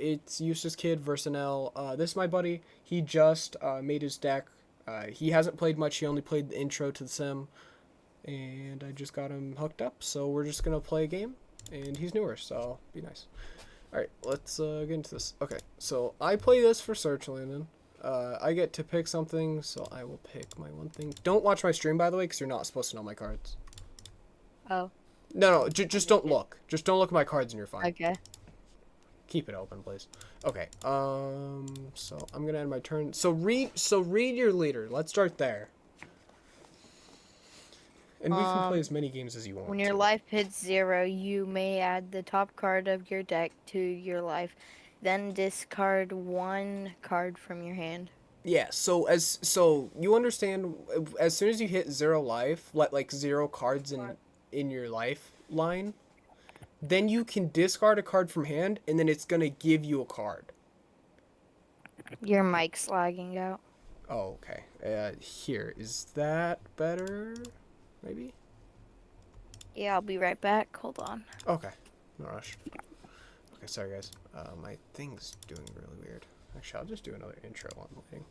It's Eustace Kid versus Nell. This is my buddy. He just made his deck. He hasn't played much. He only played the intro to the sim, and I just got him hooked up. So we're just gonna play a game, and he's newer, so be nice. All right, let's get into this. Okay, so I play this for Search Landon. I get to pick something, so I will pick my one thing. Don't watch my stream, by the way, because you're not supposed to know my cards. Oh, No, just don't look. Just don't look at my cards, and you're fine. okay. Keep it open, please. Okay. So I'm gonna end my turn. So read your leader. Let's start there. And we can play as many games as you want. When your life hits 0, you may add the top card of your deck to your life, then discard 1 card from your hand. Yeah. So you understand, as soon as you hit 0 life, like 0 cards in your life line, then you can discard a card from hand, and then it's gonna give you a card. Your mic's lagging out. Oh, okay. Here, is that better? Maybe. Yeah, I'll be right back. Hold on. Okay. No rush. Okay, sorry guys. My thing's doing really weird. Actually, I'll just do another intro while I'm waiting.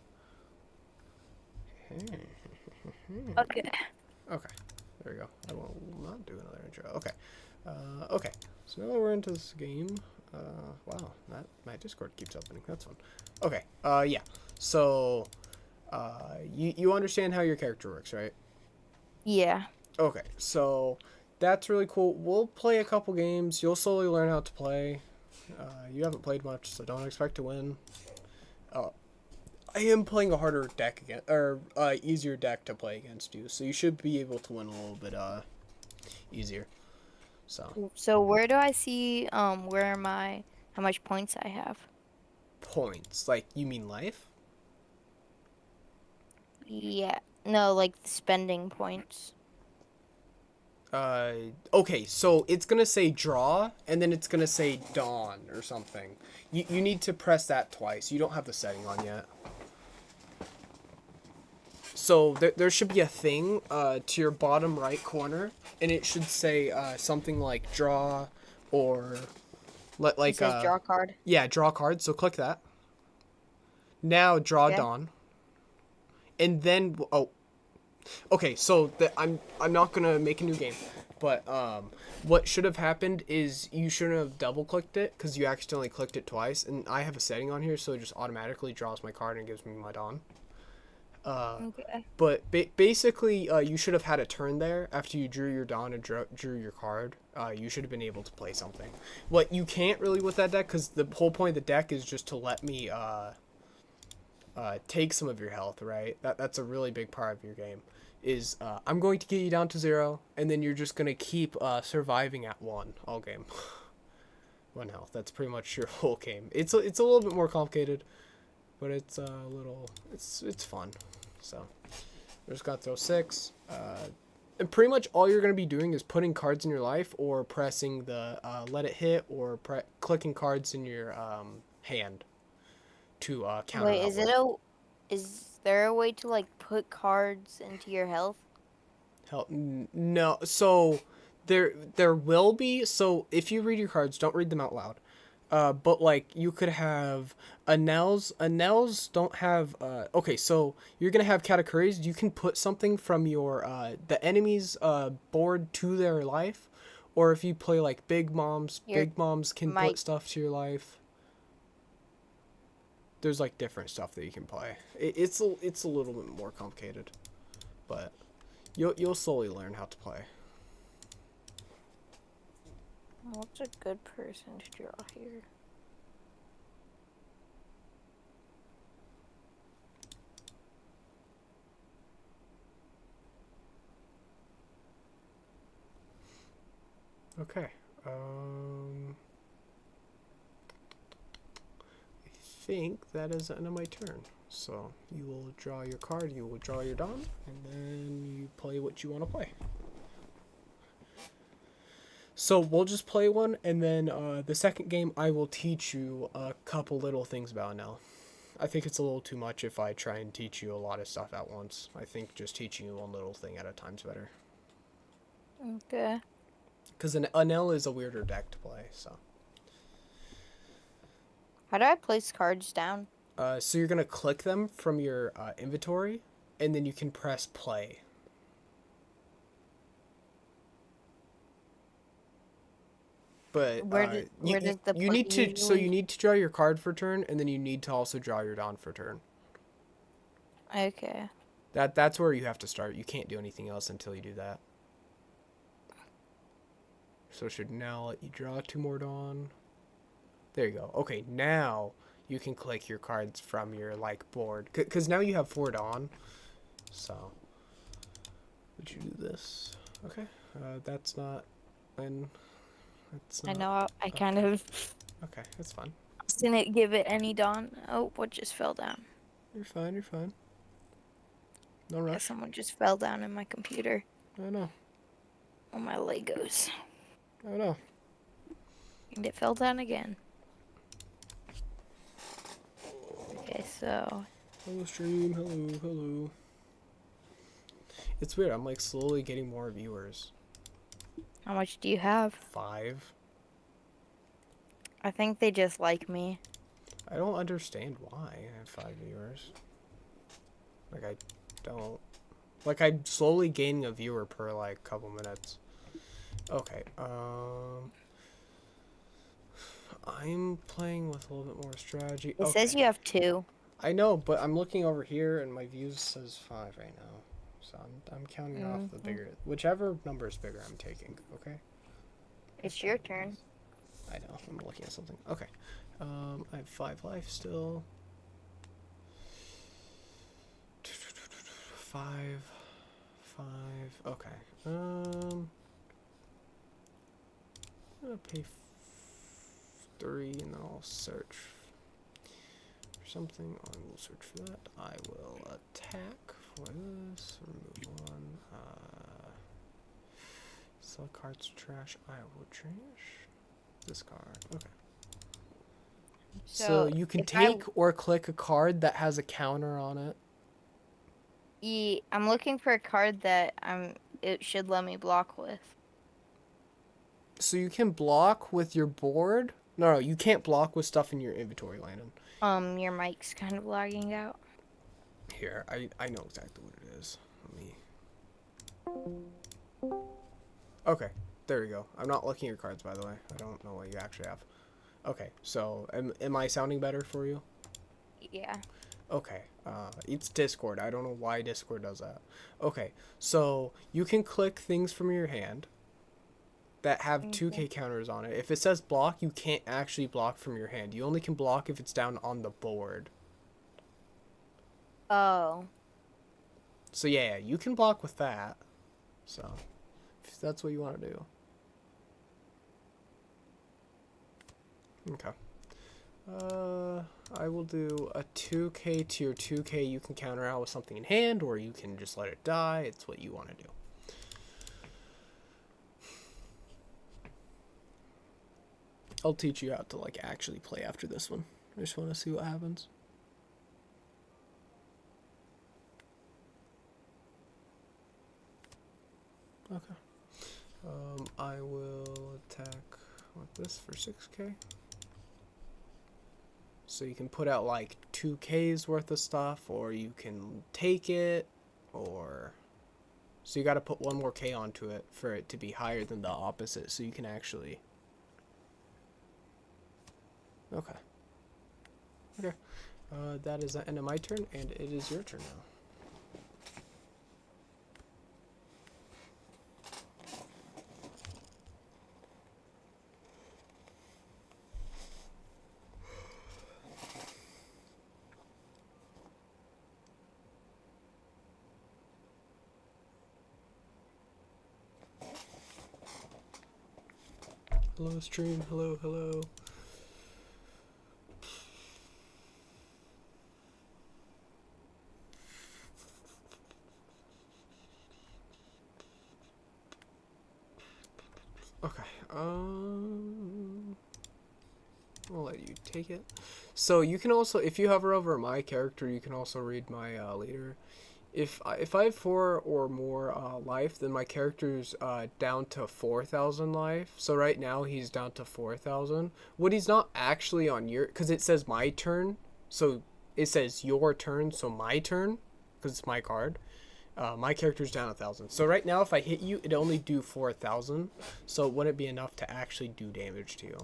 Okay. Okay. There we go. I will not do another intro. Okay. Okay. So now that we're into this game, wow, my Discord keeps opening. That's fun. Okay. Yeah. So, you understand how your character works, right? Yeah. Okay. So, that's really cool. We'll play a couple games. You'll slowly learn how to play. You haven't played much, so don't expect to win. I am playing a harder deck again, or easier deck to play against you, so you should be able to win a little bit easier. So where do I see how much points I have? Points, like you mean life? Yeah. No, like spending points. Okay, so it's gonna say draw, and then it's gonna say dawn or something. You need to press that twice. You don't have the setting on yet. So there should be a thing to your bottom right corner, and it should say something like draw, or It says draw card. Yeah, draw card. So click that. Now draw Okay. dawn, and then okay. So I'm not gonna make a new game, but what should have happened is you shouldn't have double clicked it because you accidentally clicked it twice, and I have a setting on here, so it just automatically draws my card and gives me my dawn. Okay. But basically, you should have had a turn there after you drew your dawn and drew your card. You should have been able to play something. What you can't really with that deck, because the whole point of the deck is just to let me take some of your health, right? That's a really big part of your game. Is I'm going to get you down to 0, and then you're just gonna keep surviving at 1 all game. 1 health. That's pretty much your whole game. It's a little bit more complicated, but it's it's fun. So we're just gonna throw 6. And pretty much all you're gonna be doing is putting cards in your life, or pressing the let it hit, or clicking cards in your hand to counter. Wait, is there a way to like put cards into your health? No. So there will be. So if you read your cards, don't read them out loud. But like you could have Anels. Anels don't have. Okay, so you're gonna have Katakuris. You can put something from your the enemy's board to their life, or if you play like Big Moms, Big Moms can put stuff to your life. There's like different stuff that you can play. It's a little bit more complicated, but you'll slowly learn how to play. What's a good person to draw here? Okay. I think that is the end of my turn. So you will draw your card, you will draw your dawn, and then you play what you want to play. So we'll just play one, and then the second game I will teach you a couple little things about now. I think it's a little too much if I try and teach you a lot of stuff at once. I think just teaching you one little thing at a time is better. Okay. Because an Anel is a weirder deck to play, so. How do I place cards down? So you're gonna click them from your inventory, and then you can press play. But Where does the you play need to you usually? need to draw your card for turn, and then you need to also draw your Dawn for turn. Okay. That's where you have to start. You can't do anything else until you do that. So it should now let you draw 2 more Dawn. There you go. Okay, now you can click your cards from your like board, because now you have 4 Dawn. So would you do this? Okay, that's not, and that's I not. know I kind Okay, of okay, that's fine. didn't give it any dawn. Oh, what just fell down? You're fine. You're fine. No Yeah, rush. someone just fell down in my computer. I know. On my Legos. I know. And it fell down again. Okay, so Hello stream. Hello. Hello. It's weird. I'm like slowly getting more viewers. how much do you have? 5. I think they just like me. I don't understand why I have 5 viewers. Like I don't. Like I'm slowly gaining a viewer per like couple minutes. Okay. I'm playing with a little bit more strategy. It Okay. says you have 2. I know, but I'm looking over here and my views says 5 right now. So I'm counting off the bigger, whichever number is bigger I'm taking, okay? It's your turn. I know, I'm looking at something. Okay. I have 5 life still. 5. Okay. I'm gonna pay 3 and then I'll search for something. I will search for that. I will attack for this. Remove 1. Sell cards trash. I will trash. Discard. Okay. So you can take or click a card that has a counter on it. I'm looking for a card that it should let me block with. So you can block with your board. No, you can't block with stuff in your inventory, Landon. Your mic's kind of lagging out. Here, I know exactly what it is. Let me. Okay, there we go. I'm not looking at your cards, by the way. I don't know what you actually have. Okay, so am I sounding better for you? Yeah. Okay, it's Discord. I don't know why Discord does that. Okay, so you can click things from your hand that have 2K counters on it. If it says block, you can't actually block from your hand. You only can block if it's down on the board. Oh. So yeah, you can block with that. So, if that's what you want to do. Okay. I will do a 2K to your 2K. You can counter out with something in hand, or you can just let it die. It's what you want to do. I'll teach you how to like actually play after this one. I just want to see what happens. Okay. I will attack with this for 6K. So you can put out like 2K's worth of stuff, or you can take it, or... So you gotta put 1 more K onto it for it to be higher than the opposite, so you can actually... Okay. Okay. That is the end of my turn, and it is your turn now. Hello, stream. Hello, hello. Okay. I'll let you take it. So you can also, if you hover over my character, you can also read my leader. If I have 4 or more life, then my character's down to 4,000 life. So right now he's down to 4,000. What he's not actually on your, because it says my turn, so it says your turn, so my turn, because it's my card. My character's down 1,000. So right now, if I hit you, it'd only do 4,000. So it wouldn't be enough to actually do damage to you.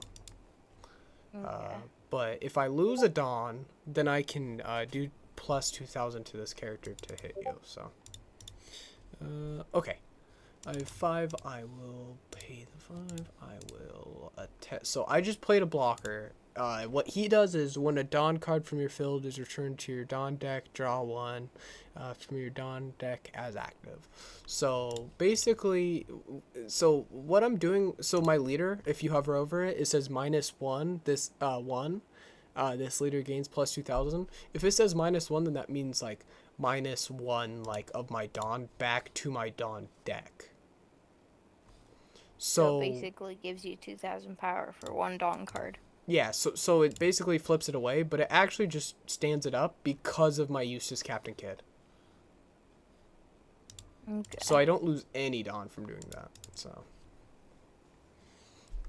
Okay. But if I lose a Dawn, then I can do plus 2,000 to this character to hit you. So, okay. I have 5. I will pay the 5. I will attack. So I just played a blocker. What he does is when a Dawn card from your field is returned to your Dawn deck, draw 1 from your Dawn deck as active. So basically, so what I'm doing, so my leader, if you hover over it, it says -1, this 1. This leader gains plus 2,000. If it says -1, then that means like -1 like of my Dawn back to my Dawn deck. So So basically gives you 2,000 power for one Dawn card. yeah, so it basically flips it away, but it actually just stands it up because of my Eustace Captain Kidd. Okay. So I don't lose any Dawn from doing that. So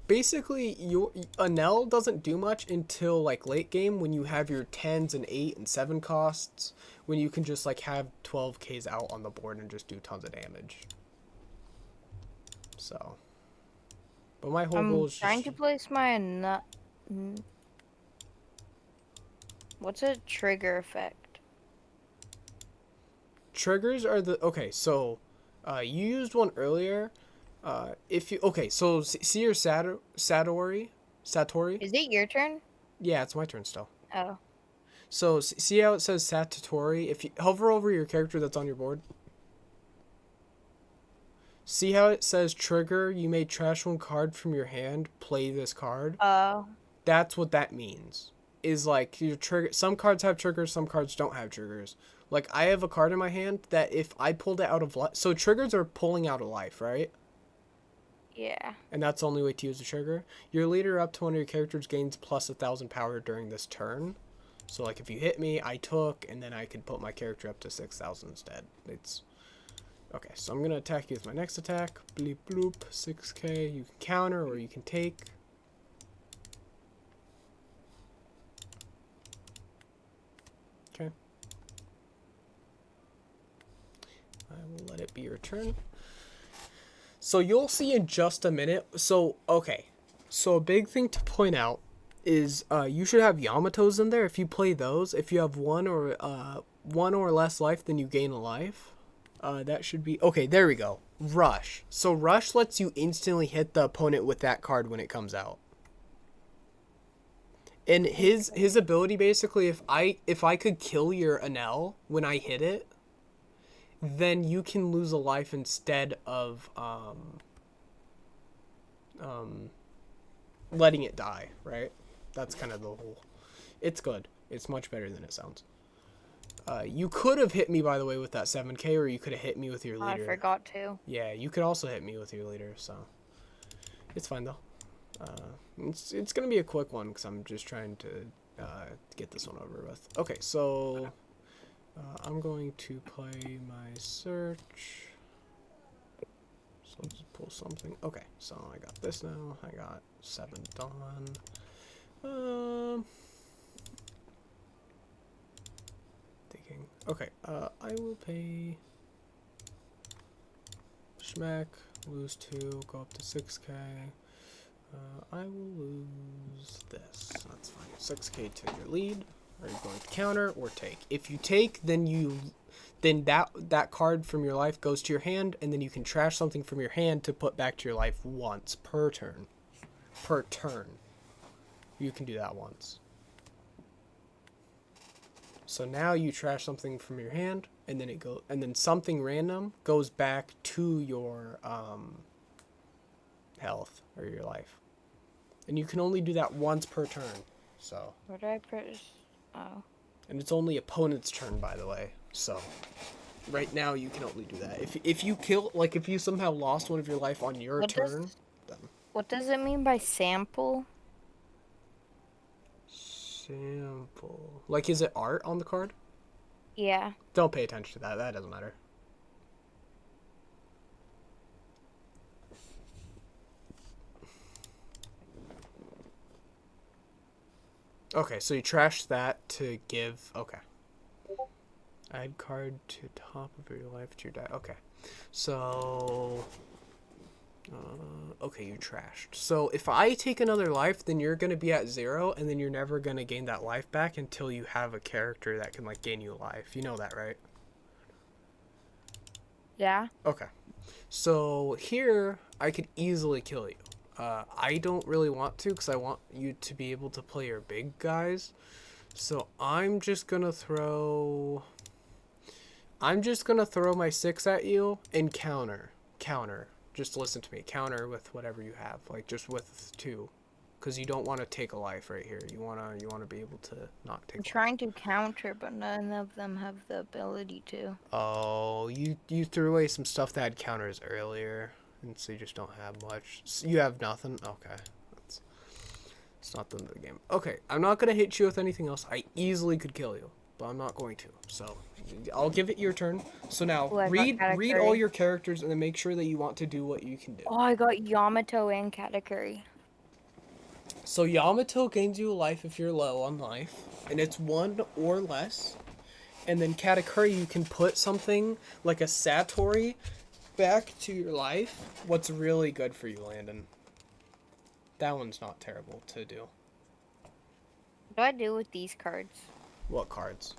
basically, your Anel doesn't do much until like late game when you have your 10s and 8 and 7 costs, when you can just like have 12Ks out on the board and just do tons of damage. So, but my whole goal I'm is trying just to place my what's a trigger effect? triggers are the okay. So, you used one earlier. If you okay, so see your Satori. Is it your turn? Yeah, it's my turn still. Oh. So see how it says Satori? If you hover over your character that's on your board, see how it says trigger, you may trash 1 card from your hand, play this card. That's what that means. Is like your trigger, some cards have triggers, some cards don't have triggers. Like I have a card in my hand that if I pulled it out of life, so triggers are pulling out of life, right? Yeah. And that's the only way to use the trigger. Your leader up to one of your characters gains plus 1,000 power during this turn. So like if you hit me, I took, and then I could put my character up to 6,000 instead. It's okay. So I'm gonna attack you with my next attack. Bleep bloop, 6K. You can counter or you can take. Okay. I will let it be your turn. So you'll see in just a minute. So okay. So a big thing to point out is you should have Yamatos in there. If you play those, if you have one or less life, then you gain a life. That should be okay. There we go. Rush. So Rush lets you instantly hit the opponent with that card when it comes out. And his ability basically, if I could kill your Anel when I hit it, then you can lose a life instead of letting it die, right? That's kind of the whole. It's good. It's much better than it sounds. You could have hit me, by the way, with that 7K, or you could have hit me with your leader. I forgot to. Yeah, you could also hit me with your leader, so it's fine though. It's gonna be a quick one because I'm just trying to get this one over with. Okay, so I'm going to play my search. So let's pull something. Okay, so I got this now. I got 7 done. Thinking. Okay, I will pay Schmack, lose 2, go up to 6K. I will lose this. That's fine. 6K to your lead. Are you going to counter or take? If you take, then that card from your life goes to your hand, and then you can trash something from your hand to put back to your life once per turn. Per turn. You can do that once. So now you trash something from your hand, and then something random goes back to your health or your life. And you can only do that once per turn. So. What did I press? Oh. And it's only opponent's turn, by the way. So, right now you can only do that. If you kill, like if you somehow lost one of your life on your turn, then. What does it mean by sample? Sample. Like, is it art on the card? Yeah. Don't pay attention to that. That doesn't matter. Okay, so you trashed that to give. Okay. Add card to top of your life to your deck. Okay. So. Okay, you trashed. So if I take another life, then you're going to be at 0, and then you're never going to gain that life back until you have a character that can, like, gain you life. You know that, right? Yeah. Okay. So here, I could easily kill you. I don't really want to because I want you to be able to play your big guys. So I'm just going to throw... I'm just going to throw my 6 at you and counter. Counter. Just listen to me. Counter with whatever you have. Like, just with 2. Because you don't want to take a life right here. You wanna be able to not take I'm a life. trying to counter, but none of them have the ability to. Oh, you threw away some stuff that had counters earlier, and so you just don't have much. So you have nothing? Okay. It's not the end of the game. Okay, I'm not going to hit you with anything else. I easily could kill you, but I'm not going to. So I'll give it your turn. So now, Ooh, I got read all Katakuri. your characters and then make sure that you want to do what you can do. Oh, I got Yamato and Katakuri. So Yamato gains you a life if you're low on life, and it's 1 or less. And then Katakuri, you can put something like a Satori back to your life. What's really good for you, Landon? That one's not terrible to do. What do I do with these cards? What cards?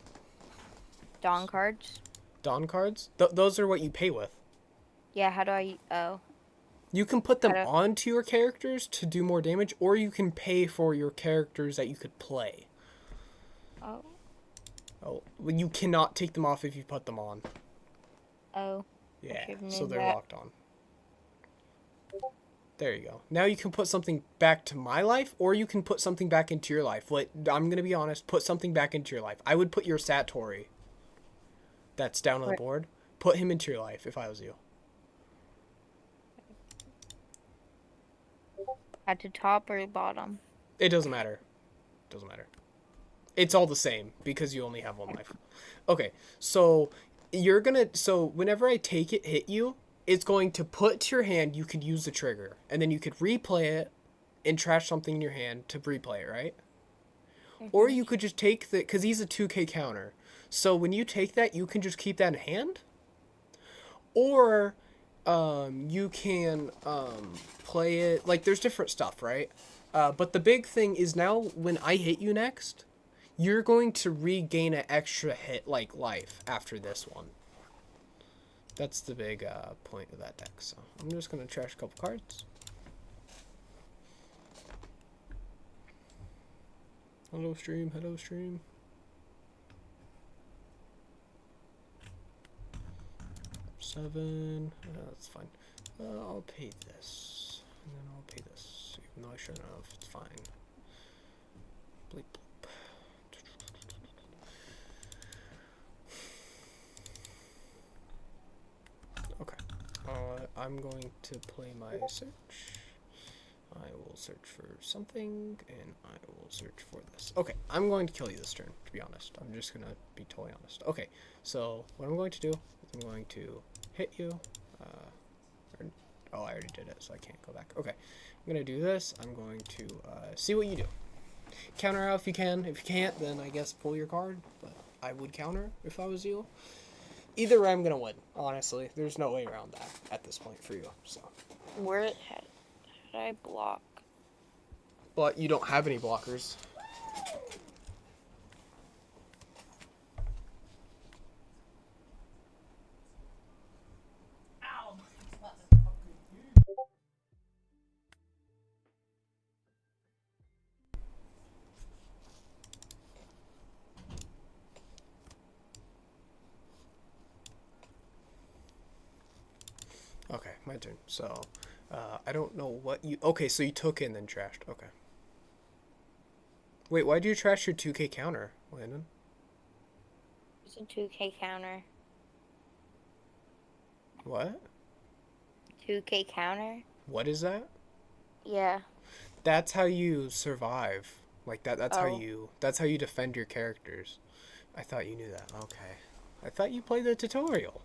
Dawn cards? Dawn cards? Those are what you pay with. Yeah, how do I... Oh. You can put them How do- onto your characters to do more damage, or you can pay for your characters that you could play. Oh. Oh, well, you cannot take them off if you put them on. Oh. Yeah, should've so knew they're that. locked on. There you go. Now you can put something back to my life, or you can put something back into your life. What I'm gonna be honest, put something back into your life. I would put your Satori. That's down on the Right. board. Put him into your life if I was you. At the top or bottom? It doesn't matter. Doesn't matter. It's all the same because you only have 1 life. Okay, so you're gonna. So whenever I take it, hit you, it's going to put to your hand. You could use the trigger, and then you could replay it and trash something in your hand to replay it, right? Or you could just take the, because he's a 2K counter. So when you take that, you can just keep that in hand. Or you can play it, like there's different stuff, right? But the big thing is now when I hit you next, you're going to regain an extra hit, like life, after this one. That's the big point of that deck. So I'm just going to trash a couple cards. Hello stream, hello stream. Seven. That's fine. I'll pay this, and then I'll pay this, even though I shouldn't have. It's fine. Bleep bloop. Okay. I'm going to play my search. I will search for something, and I will search for this. Okay, I'm going to kill you this turn, to be honest. I'm just going to be totally honest. Okay, so what I'm going to do is I'm going to hit you. Oh, I already did it, so I can't go back. Okay, I'm going to do this. I'm going to see what you do. Counter out if you can. If you can't, then I guess pull your card, but I would counter if I was you. Either way, I'm going to win, honestly. There's no way around that at this point for you, so... Where had I block? But you don't have any blockers. Okay, my turn. So, I don't know what you... Okay, so you took in then trashed. Okay. Wait, why do you trash your 2K counter, Landon? It's a 2K counter. What? 2K counter? What is that? Yeah. That's how you survive. Like, that's how Oh. you... That's how you defend your characters. I thought you knew that. Okay. I thought you played the tutorial.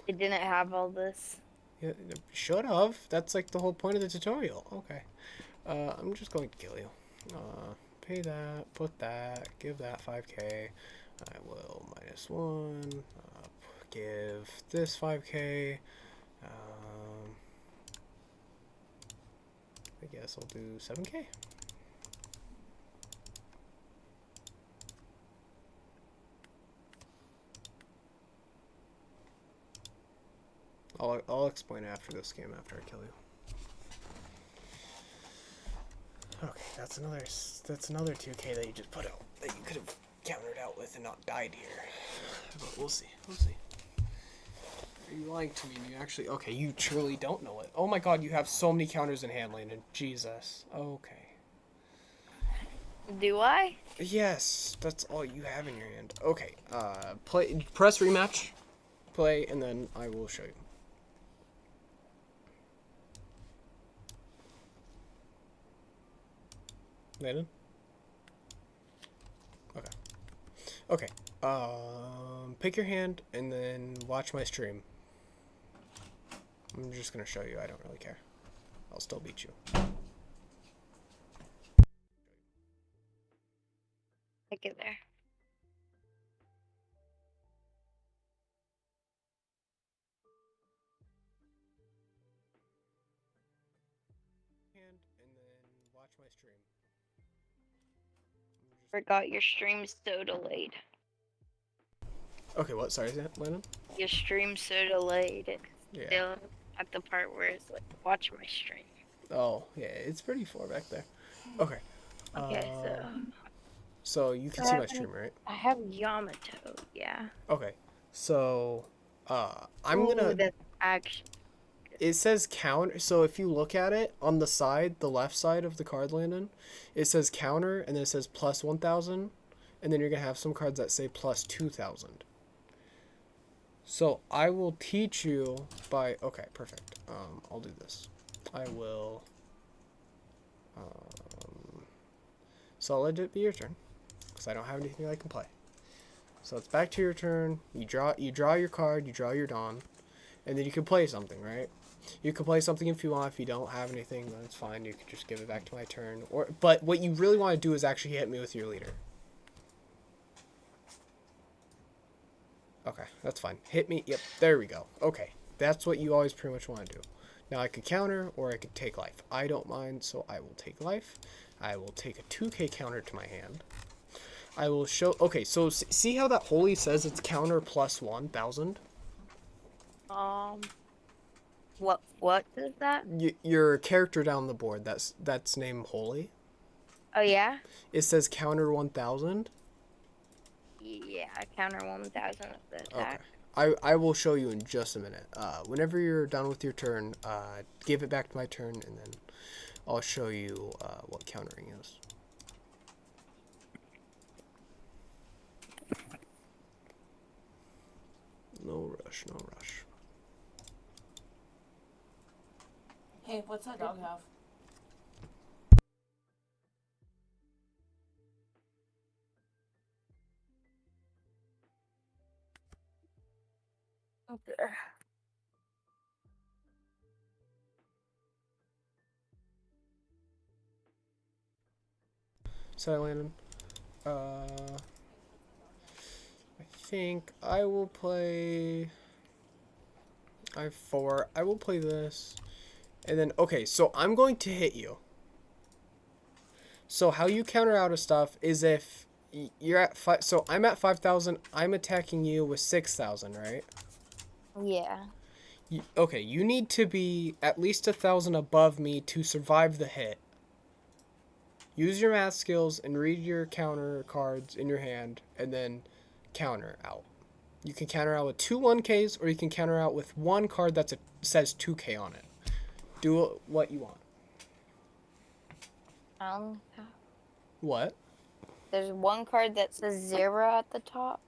It didn't have all this. Yeah, should have. That's like the whole point of the tutorial. Okay. I'm just going to kill you. Pay that, put that, give that 5k. I will -1. Give this 5k. I guess I'll do 7k. I'll explain after this game after I kill you. Okay, that's another 2k that you just put out that you could have countered out with and not died here. But we'll see. We'll see. Are you lying to me? And you actually okay? You truly don't know it. Oh my God! You have so many counters in hand, Landon. Jesus. Okay. Do I? Yes, that's all you have in your hand. Okay. Press rematch. Play, and then I will show you. Landon? Okay. Okay. Pick your hand and then watch my stream. I'm just gonna show you. I don't really care. I'll still beat you. Take it there. Hand and then watch my stream. Forgot your stream's so delayed. Okay, what? Sorry, is that Landon? Your stream's so delayed. It's Yeah. still at the part where it's like, watch my stream. Oh, yeah, it's pretty far back there. Okay. Okay, So you can see my stream, right? I have Yamato, yeah. Okay. So, I'm Ooh, gonna. that's actually It says counter. So if you look at it on the side, the left side of the card, Landon, it says counter, and then it says plus 1,000, and then you're gonna have some cards that say plus 2,000. So I will teach you by. Okay, perfect. I'll do this. I will. So I'll let it be your turn, because I don't have anything I can play. So it's back to your turn. You draw your card. You draw your Dawn, and then you can play something, right? You can play something if you want. If you don't have anything, then it's fine. You can just give it back to my turn. But what you really want to do is actually hit me with your leader. Okay, that's fine. Hit me. Yep, there we go. Okay, that's what you always pretty much want to do. Now I could counter or I could take life. I don't mind, so I will take life. I will take a 2k counter to my hand. I will show. Okay, so see how that holy says it's counter plus 1,000? what is that? Your character down the board, that's named holy. Oh yeah? It says counter 1,000. Yeah, counter 1,000 of the attack. Okay. I will show you in just a minute. Whenever you're done with your turn, give it back to my turn, and then I'll show you what countering is. No rush, no rush. Hey, what's that dog have? Okay. So, Landon, I think I will play. I have 4. I will play this, and then okay. So I'm going to hit you. So how you counter out of stuff is if you're at 5. So I'm at 5,000. I'm attacking you with 6,000, right? Yeah. Okay, you need to be at least 1,000 above me to survive the hit. Use your math skills and read your counter cards in your hand, and then counter out. You can counter out with 2 1Ks, or you can counter out with one card that says 2K on it. Do what you want. What? There's one card that says 0 at the top.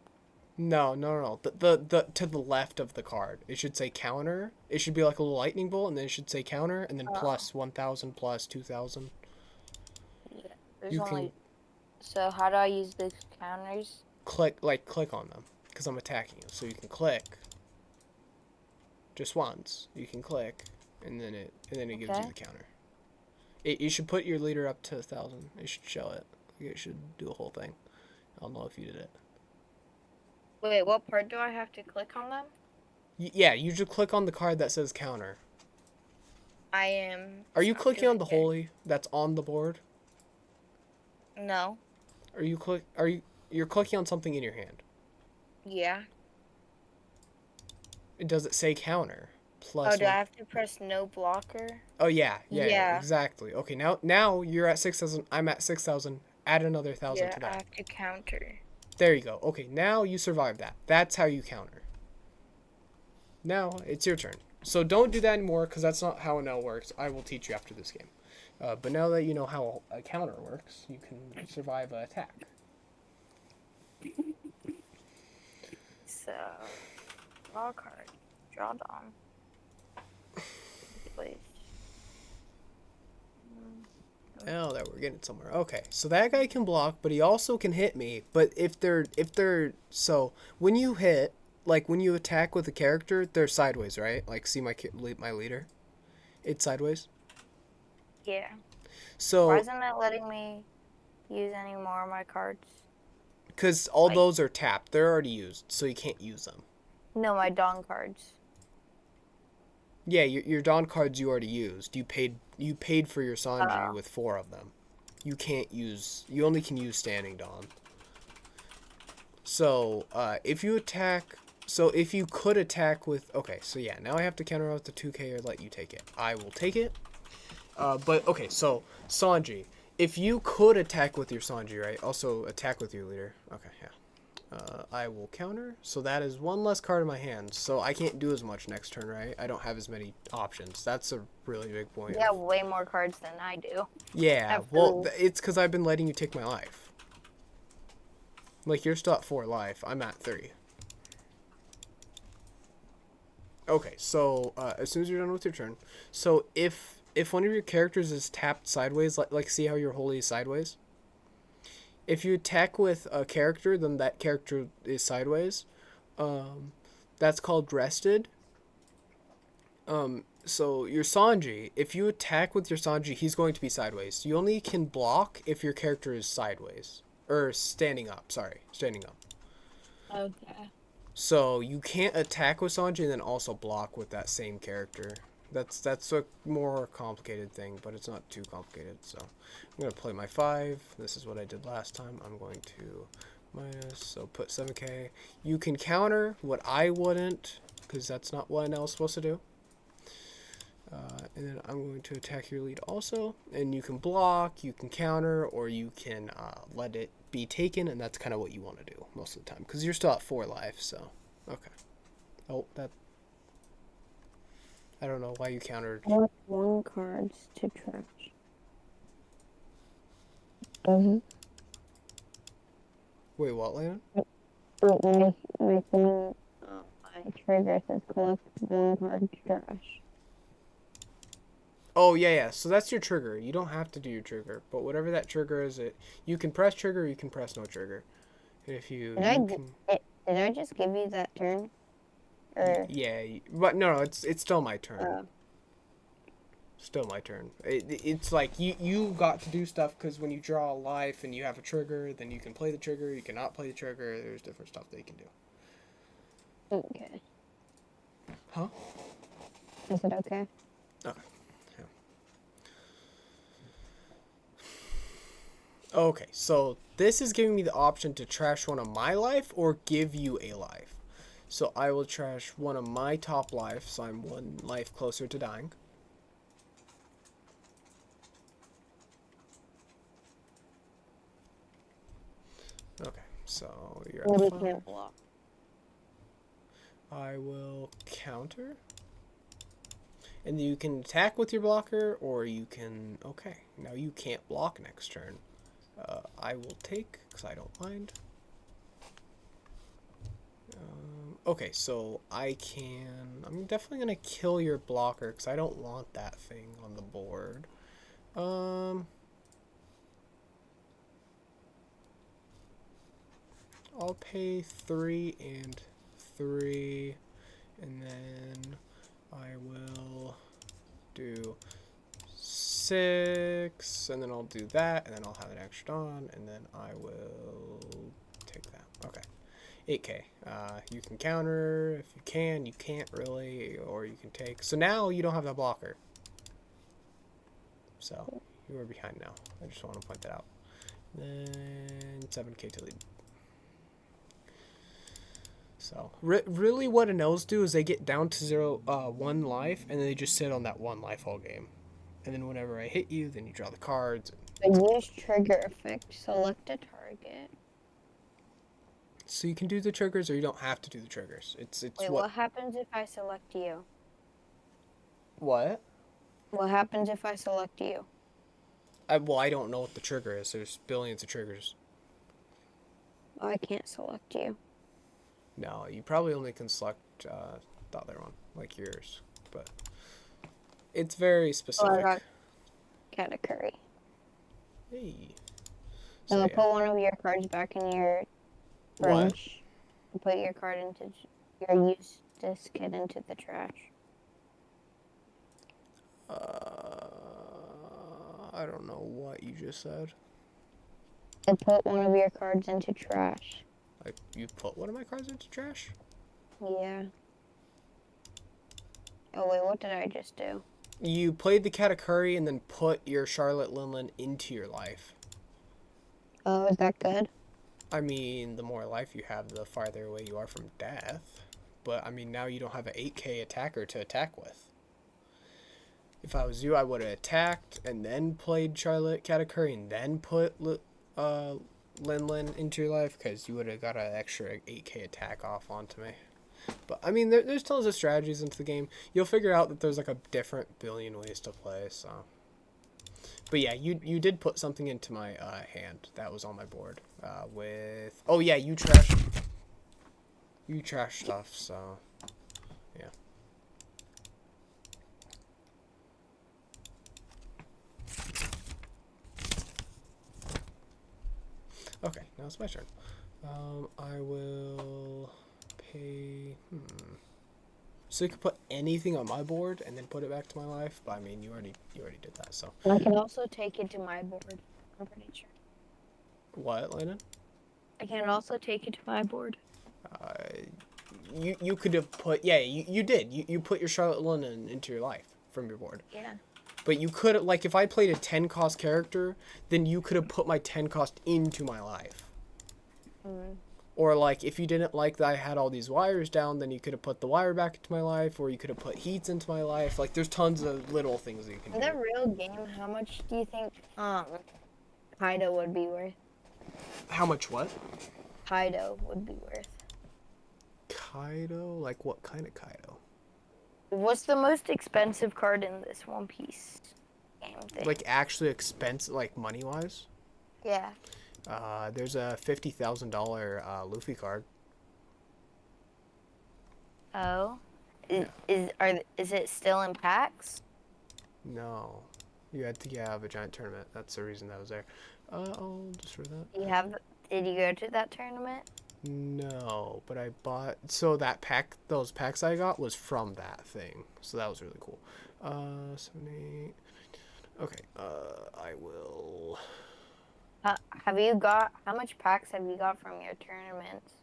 No. The to the left of the card, it should say counter. It should be like a little lightning bolt, and then it should say counter, and then plus 1,000, plus 2,000. Yeah. So how do I use these counters? Click on them. because I'm attacking you. So you can click just once. You can click, and then it gives you Okay. the counter. You should put your leader up to 1,000. It should show it. It should do a whole thing. I don't know if you did it. Wait, what part do I have to click on them? Yeah, you should click on the card that says counter. I am. Are you not clicking on doing the it. holy that's on the board? No. You're clicking on something in your hand? Yeah. Does it say counter? Plus Oh, do I one. have to press no blocker? Oh yeah, Yeah. exactly. Okay, now you're at 6,000. I'm at 6,000. Add another 1,000 Yeah, to I that. have to counter. There you go. Okay, now you survived that. That's how you counter. Now it's your turn. So don't do that anymore because that's not how an L works. I will teach you after this game. But now that you know how a counter works, you can survive an attack. So, draw a card. Draw Dom. Please. Oh, that we're getting somewhere. Okay, so that guy can block, but he also can hit me. But if they're so when you hit, like when you attack with a character, they're sideways, right? Like see my leader, it's sideways. Yeah. So Why isn't it letting me use any more of my cards? because all Like- those are tapped, they're already used, so you can't use them. No, my Dawn cards. Yeah, your Dawn cards you already used. You paid for your Sanji Oh. with 4 of them. You only can use Standing Dawn. So, if you could attack with, okay, so yeah, now I have to counter out the 2K or let you take it. I will take it. But, okay, so, Sanji, if you could attack with your Sanji, right? Also attack with your leader. Okay, yeah. I will counter. So that is one less card in my hand. So I can't do as much next turn, right? I don't have as many options. That's a really big point. You have way more cards than I do. Yeah, well, Absolutely. it's because I've been letting you take my life. Like, you're still at 4 life. I'm at 3. Okay, so, as soon as you're done with your turn. So, if one of your characters is tapped sideways, like see how your holy is sideways? If you attack with a character, then that character is sideways. That's called rested. So your Sanji, if you attack with your Sanji, he's going to be sideways. You only can block if your character is sideways. Or standing up, sorry. Standing up. Okay. So you can't attack with Sanji and then also block with that same character. That's a more complicated thing, but it's not too complicated. So I'm going to play my 5. This is what I did last time. I'm going to minus, so put 7k. You can counter what I wouldn't, because that's not what an L is supposed to do. And then I'm going to attack your lead also. And you can block, you can counter, or you can let it be taken, and that's kind of what you want to do most of the time, because you're still at 4 life, so, okay. Oh, that... I don't know why you countered. I want 1 cards to trash. Mm-hmm. Wait, what, Lana? My thing, my trigger says collect 1 card to trash. Oh, yeah. So that's your trigger. You don't have to do your trigger, but whatever that trigger is, you can press trigger, or you can press no trigger. And if you, Did I just give you that turn? Or yeah, but no, it's still my turn. Still my turn. It's like you got to do stuff because when you draw a life and you have a trigger, then you can play the trigger. You cannot play the trigger. There's different stuff that you can do. okay. Huh? Is it okay? Okay. Yeah. Okay, so this is giving me the option to trash one of my life or give you a life. So I will trash one of my top life, so I'm 1 life closer to dying. Okay, so you're at Well, 5. we can't block. I will counter. And you can attack with your blocker, or you can... Okay, now you can't block next turn. I will take, because I don't mind. Okay, so I can... I'm definitely going to kill your blocker, because I don't want that thing on the board. I'll pay 3 and 3, and then I will do 6, and then I'll do that, and then I'll have an extra on, and then I will take that. Okay. 8k. You can counter if you can, you can't really, or you can take. So now you don't have that blocker. So you are behind now. I just want to point that out. Then 7k to lead. So really what Anels do is they get down to 1 life, and then they just sit on that 1 life all game. And then whenever I hit you, then you draw the cards. Use trigger effect. Select a target. So you can do the triggers, or you don't have to do the triggers. It's Wait, what happens if I select you? What? What happens if I select you? Well, I don't know what the trigger is. There's billions of triggers. Oh, I can't select you. No, you probably only can select the other one, like yours. But it's very specific. Oh, I got Katakuri. Hey. So So, put one of your cards back in your What? fridge. Put your card into your used disc into the trash. I don't know what you just said. And put one of your cards into trash. Like, you put one of my cards into trash? Yeah. Oh wait, what did I just do? You played the Katakuri and then put your Charlotte Linlin into your life. Oh, is that good? I mean, the more life you have, the farther away you are from death. But, I mean, now you don't have an 8k attacker to attack with. If I was you, I would have attacked and then played Charlotte Katakuri and then put Linlin into your life, because you would have got an extra 8k attack off onto me. But, I mean, there's tons of strategies into the game. You'll figure out that there's, like, a different billion ways to play, so... But, yeah, you did put something into my hand that was on my board. With... Oh, yeah, you trash stuff, so... Yeah. Okay, now it's my turn. I will pay... So you can put anything on my board and then put it back to my life, but I mean, you already did that, so... I can also take it to my board. I'm pretty sure. What, Landon? I can also take it to my board. You could have put... Yeah, you did. You put your Charlotte Linlin into your life from your board. Yeah. But you could, like, if I played a 10 cost character, then you could have put my 10 cost into my life. Or, like, if you didn't like that I had all these wires down, then you could have put the wire back into my life, or you could have put heats into my life. Like, there's tons of little things that you can In do. the real game, how much do you think Kaido would be worth? How much what? Kaido would be worth. Kaido? Like, what kind of Kaido? What's the most expensive card in this One Piece game thing? Like, actually expensive, like, money-wise? Yeah. There's a $50,000 Luffy card. Oh. Yeah. Is it still in packs? No. You had to have a giant tournament. That's the reason that was there. I'll just read that. Did you go to that tournament? No, but I bought... So that pack, those packs I got was from that thing. So that was really cool. 7, 8... Okay, I will... How much packs have you got from your tournaments?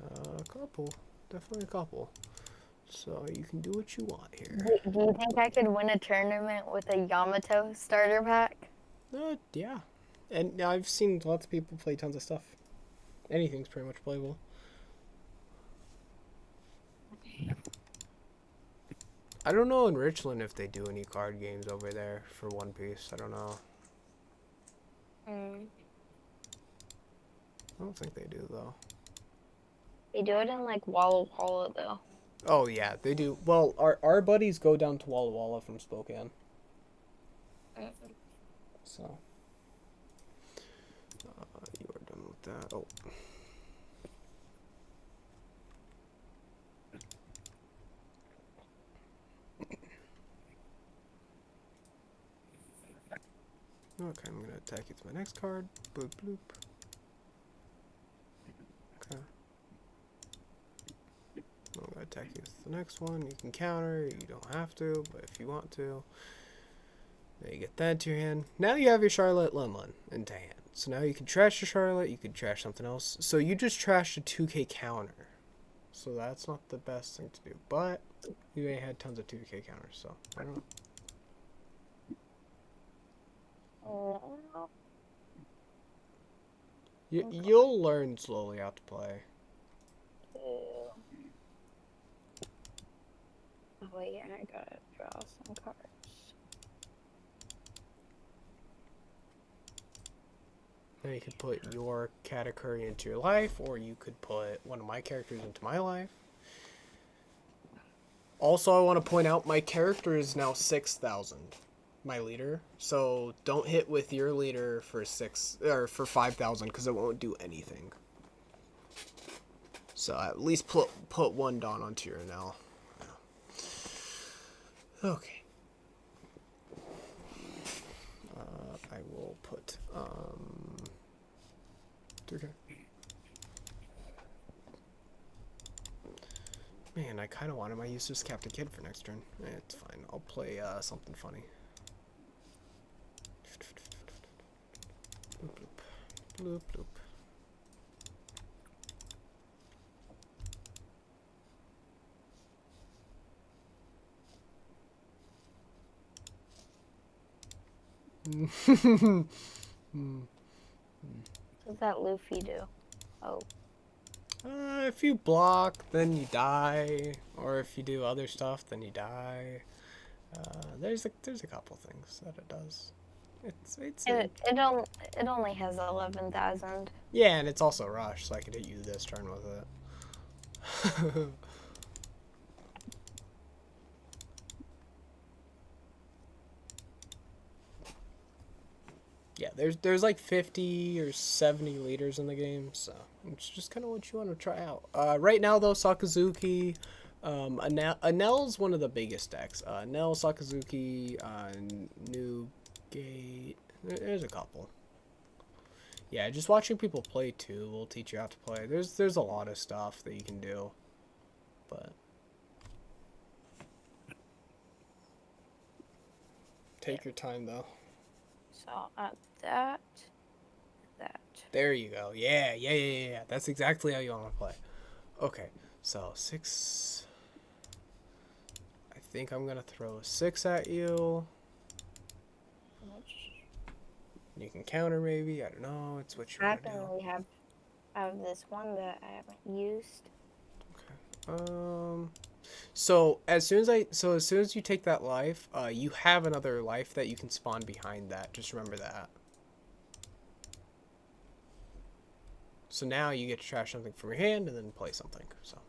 A couple. Definitely a couple. So you can do what you want here. Do you think I could win a tournament with a Yamato starter pack? Yeah. And I've seen lots of people play tons of stuff. Anything's pretty much playable. I don't know in Richland if they do any card games over there for One Piece. I don't know. I don't think they do, though. They do it in, like, Walla Walla, though. Oh, yeah, they do. Well, our buddies go down to Walla Walla from Spokane. So. You are done with that. Oh. Okay, I'm going to attack you to my next card. Bloop, bloop. attack you with the next one. You can counter. You don't have to, but if you want to. Now you get that to your hand. Now you have your Charlotte Lemon into hand. So now you can trash your Charlotte. You can trash something else. So you just trashed a 2k counter. So that's not the best thing to do. But you ain't had tons of 2k counters. So I don't know. You'll learn slowly how to play. Oh wait, I gotta draw some cards. Now you could put your Katakuri into your life, or you could put one of my characters into my life. Also, I want to point out my character is now 6,000, my leader. So don't hit with your leader for 5,000 because it won't do anything. So at least put one Dawn onto your Enel. Okay. I will put 3K. Man, I kind of wanted my useless Captain Kidd for next turn. It's fine. I'll play something funny. Bloop, bloop. Bloop, bloop. What does that Luffy do? Oh. If you block, then you die, or if you do other stuff, then you die. There's a couple things that it does. It only has 11,000. Yeah, and it's also rush, so I could hit you this turn with it. Yeah, there's like 50 or 70 leaders in the game, so it's just kind of what you want to try out. Right now though, Sakazuki, Enel's one of the biggest decks. Enel, Sakazuki, Newgate. There's a couple. Yeah, just watching people play too will teach you how to play. There's a lot of stuff that you can do, but take your time though. So that. There you go. Yeah. That's exactly how you want to play. Okay, so 6. I think I'm gonna throw a 6 at you. You can counter maybe. I don't know. It's what you want to do. We have this one that I haven't used. Okay. So as soon as you take that life, you have another life that you can spawn behind that. Just remember that. So now you get to trash something from your hand and then play something. So.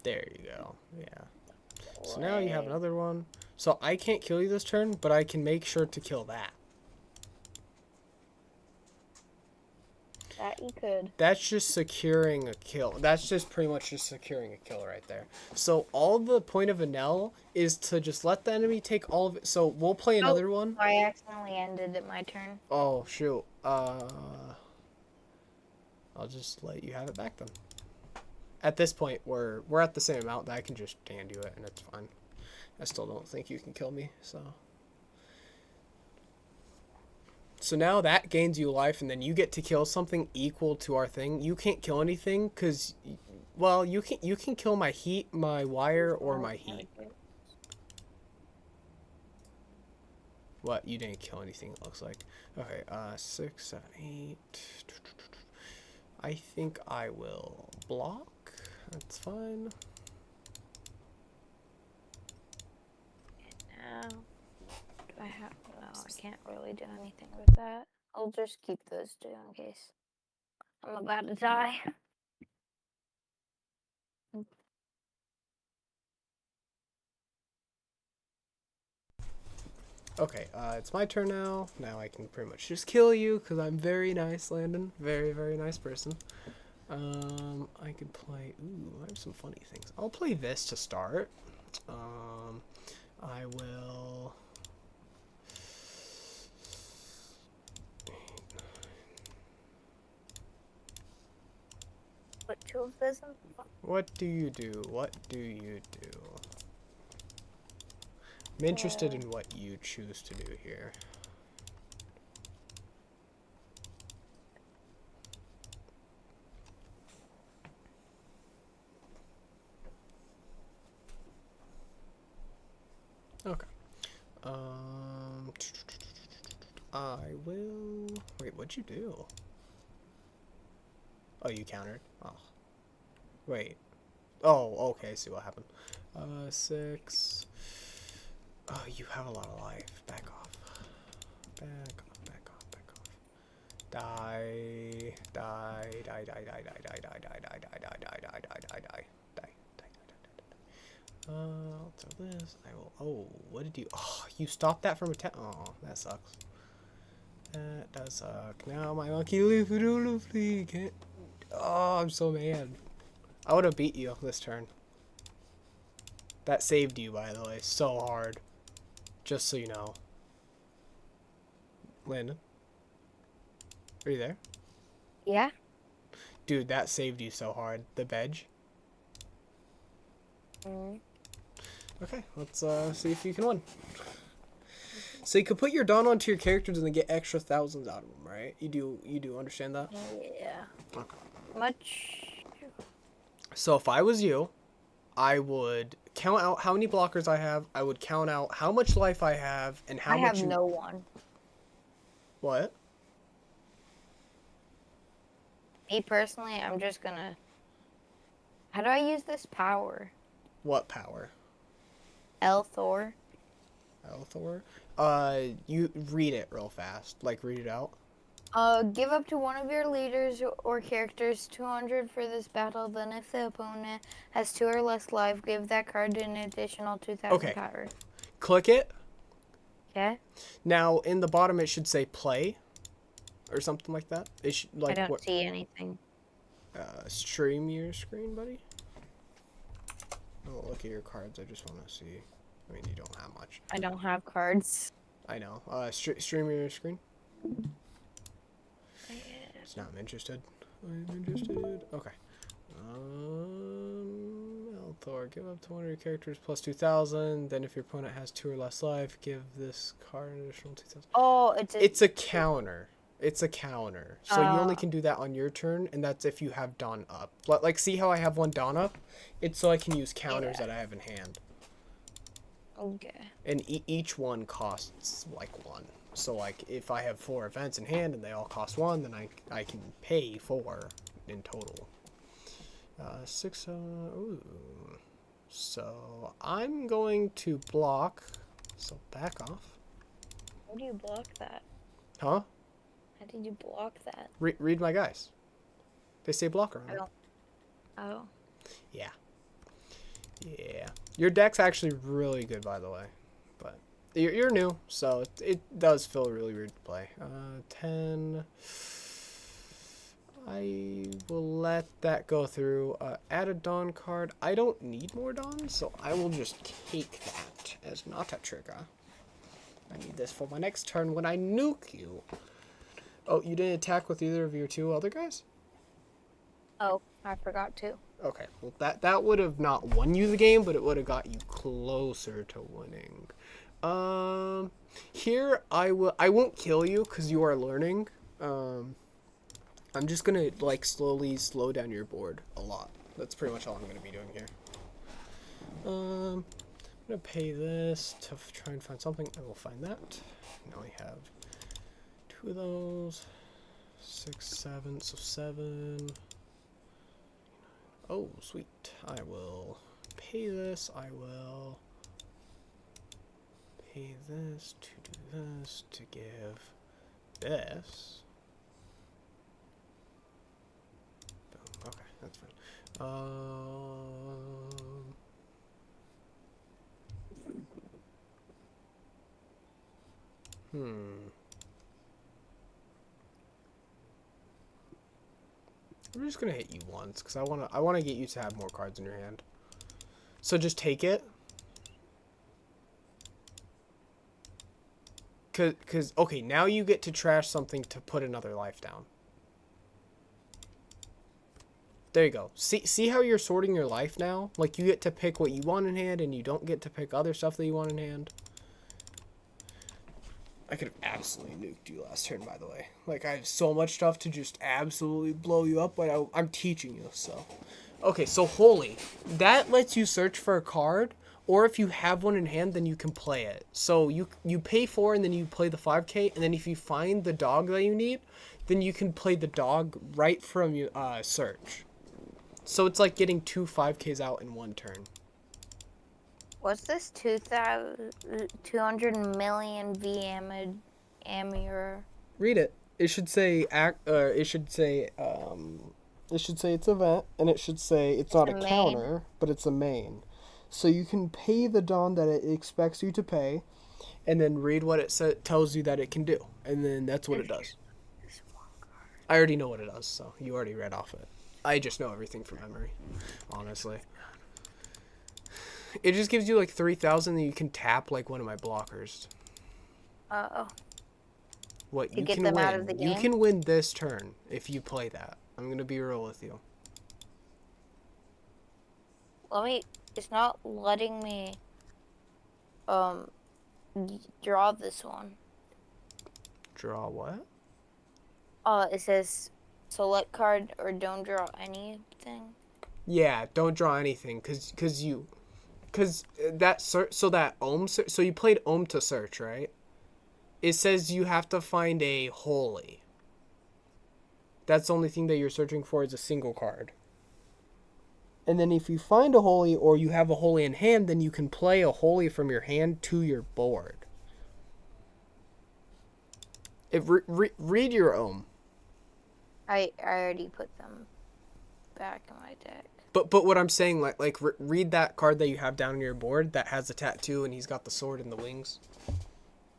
There you go. Yeah. So now you have another one. So I can't kill you this turn, but I can make sure to kill that. That you could. That's just securing a kill. That's just pretty much just securing a kill right there. So all the point of Enel is to just let the enemy take all of it. So we'll play another one. I accidentally ended it my turn. Oh shoot. I'll just let you have it back then. At this point, we're at the same amount that I can just hand you it, and it's fine. I still don't think you can kill me, so. So now that gains you life, and then you get to kill something equal to our thing. You can't kill anything, because, well, you can kill my heat, my wire, or my heat. What? You didn't kill anything, it looks like. Okay, 6, 7, 8. I think I will block. That's fine. Now, do I have? No, I can't really do anything with that. I'll just keep those two in case I'm about to die. Okay, it's my turn now. Now I can pretty much just kill you because I'm very nice, Landon. Very, very nice person. I could play. Ooh, I have some funny things. I'll play this to start. I will. put 2 of this in. What do you do? What do you do? I'm interested in what you choose to do here. Okay. I will. Wait, what'd you do? Oh, you countered. Oh. Wait. Oh, okay. I see what happened. 6. Oh, you have a lot of life. Back off. Back off. Back off. Back off. Die. Die. Die. Die. Die. Die. Die. Die. Die. Die. Die. Die. Die. Die. Die. Die. Die. I'll do this. I will. Oh, what did you? Oh, you stopped that from attack. Oh, that sucks. That does suck. Now my monkey Luffy can't. Oh, I'm so mad. I would have beat you this turn. That saved you, by the way, so hard. Just so you know. Landon, are you there? Yeah. Dude, that saved you so hard. The veg. Okay, let's see if you can win. So you can put your Dawn onto your characters and then get extra thousands out of them, right? You do understand that? Yeah. Okay. Much. So if I was you, I would count out how many blockers I have. I would count out how much life I have and how I much have no one. What? Me personally, I'm just gonna. How do I use this power? What power? Thor. Althor? You read it real fast. Like, read it out. Give up to one of your leaders or characters 200 for this battle. Then, if the opponent has 2 or less life, give that card an additional 2,000 Okay. power. Click it. Okay. Now, in the bottom, it should say play. Or something like that. It should, like, I don't see anything. Stream your screen, buddy. Oh, look at your cards. I just want to see. I mean, you don't have much. I don't have cards. I know. Stream your screen. It's not interested. I'm interested. Okay. Althor, give up to one of your characters plus 2,000. Then if your opponent has 2 or less life, give this card an additional 2,000. Oh, It's a counter. It's a counter. So you only can do that on your turn, and that's if you have Dawn up. Like, see how I have one Dawn up? It's so I can use counters that I have in hand. Okay. And each one costs, like, 1. So, like, if I have 4 events in hand and they all cost 1, then I can pay 4 in total. 6, ooh. So, I'm going to block. So, back off. How do you block that? Huh? How did you block that? Read my guys. They say blocker on I it. don't. Oh. Yeah. Yeah. Your deck's actually really good, by the way. But you're new, so it does feel really weird to play. 10. I will let that go through. Add a Dawn card. I don't need more Dawn, so I will just take that as not a trigger. I need this for my next turn when I nuke you. Oh, you didn't attack with either of your 2 other guys? Oh, I forgot to. Okay, well that would have not won you the game, but it would have got you closer to winning. Here I won't kill you because you are learning. I'm just gonna like slowly slow down your board a lot. That's pretty much all I'm gonna be doing here. I'm gonna pay this to try and find something. I will find that. Now we have 2 of those. 6, 7, so 7. Oh, sweet. I will pay this. I will pay this to do this to give this. Boom. Okay, that's fine. I'm just gonna hit you once because I wanna get you to have more cards in your hand. So just take it. Cause okay, now you get to trash something to put another life down. There you go. See how you're sorting your life now? Like, you get to pick what you want in hand, and you don't get to pick other stuff that you want in hand. I could have absolutely nuked you last turn, by the way. Like, I have so much stuff to just absolutely blow you up, but I'm teaching you, so. Okay, so Holy. That lets you search for a card, or if you have one in hand, then you can play it. So you pay 4, and then you play the 5k, and then if you find the dog that you need, then you can play the dog right from your search. So it's like getting 2 5ks out in one turn. What's this 200 million VM Amir? Read it. It should say it should say it's event, and it should say it's not a a main. counter, but it's a main. So you can pay the Dawn that it expects you to pay, and then read what it tells you that it can do, and then that's what it does. I already know what it does, so you already read off it. I just know everything from memory, honestly. It just gives you like 3,000 that you can tap like one of my blockers. Uh-oh. What To you get can them win. out of the You game? can win this turn if you play that. I'm gonna be real with you. It's not letting me, draw this one. Draw what? It says select card or don't draw anything. Yeah, don't draw anything, cause that that Ohm. So you played Ohm to search, right? It says you have to find a Holy. That's the only thing that you're searching for is a single card. And then if you find a Holy or you have a Holy in hand, then you can play a Holy from your hand to your board. Read your Ohm. I already put them back in my deck. But what I'm saying, read that card that you have down on your board that has the tattoo and he's got the sword and the wings.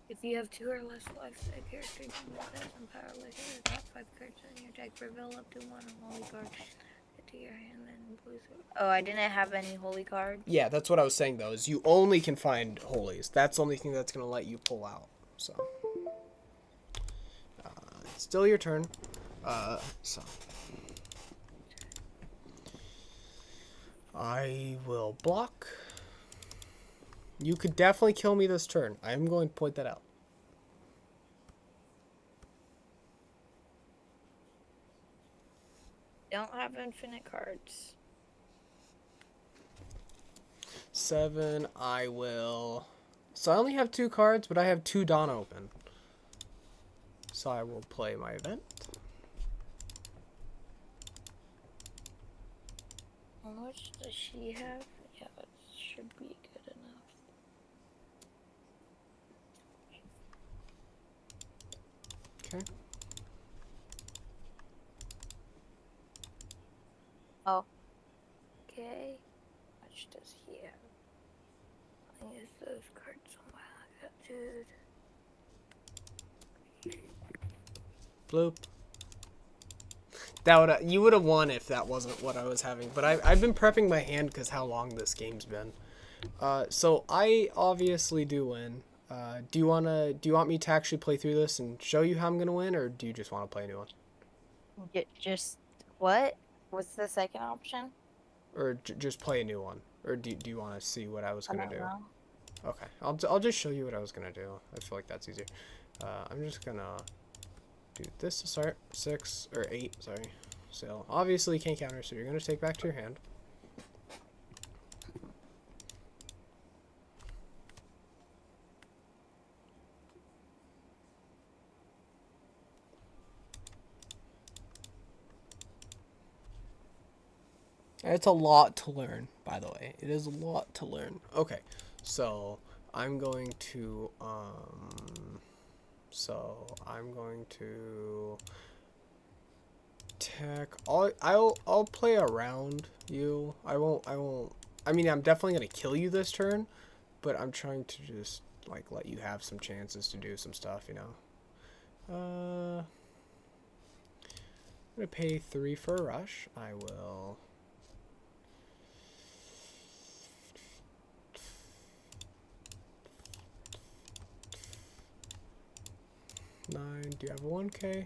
If you have 2 or less life, that character can possess and power like the top 5 cards in your deck. Reveal up to 1 holy card to your hand, then blue sword. Oh, I didn't have any holy card. Yeah, that's what I was saying though. Is you only can find holies. That's the only thing that's gonna let you pull out. So, it's still your turn. So I will block. You could definitely kill me this turn. I am going to point that out. Don't have infinite cards. 7, I will... So I only have 2 cards, but I have 2 Dawn open. So I will play my event. How much does she have? Yeah, that should be good enough. Okay. Oh. Okay. How much does he have? I'll use those cards on my dude. Bloop. That would you would have won if that wasn't what I was having. But I've been prepping my hand because how long this game's been. So I obviously do win. Do you want me to actually play through this and show you how I'm gonna win, or do you just want to play a new one? Just what? What's the second option? Or just play a new one, or do you want to see what I was gonna do? Know. Okay, I'll just show you what I was gonna do. I feel like that's easier. I'm just gonna do this to start 6 or 8. Sorry. So obviously you can't counter, so you're gonna take back to your hand. It's a lot to learn, by the way. It is a lot to learn. Okay, so I'm going to attack. I'll play around you. I won't. I mean, I'm definitely gonna kill you this turn, but I'm trying to just like let you have some chances to do some stuff, you know. I'm gonna pay 3 for a rush. I will. Nine. Do you have a 1K?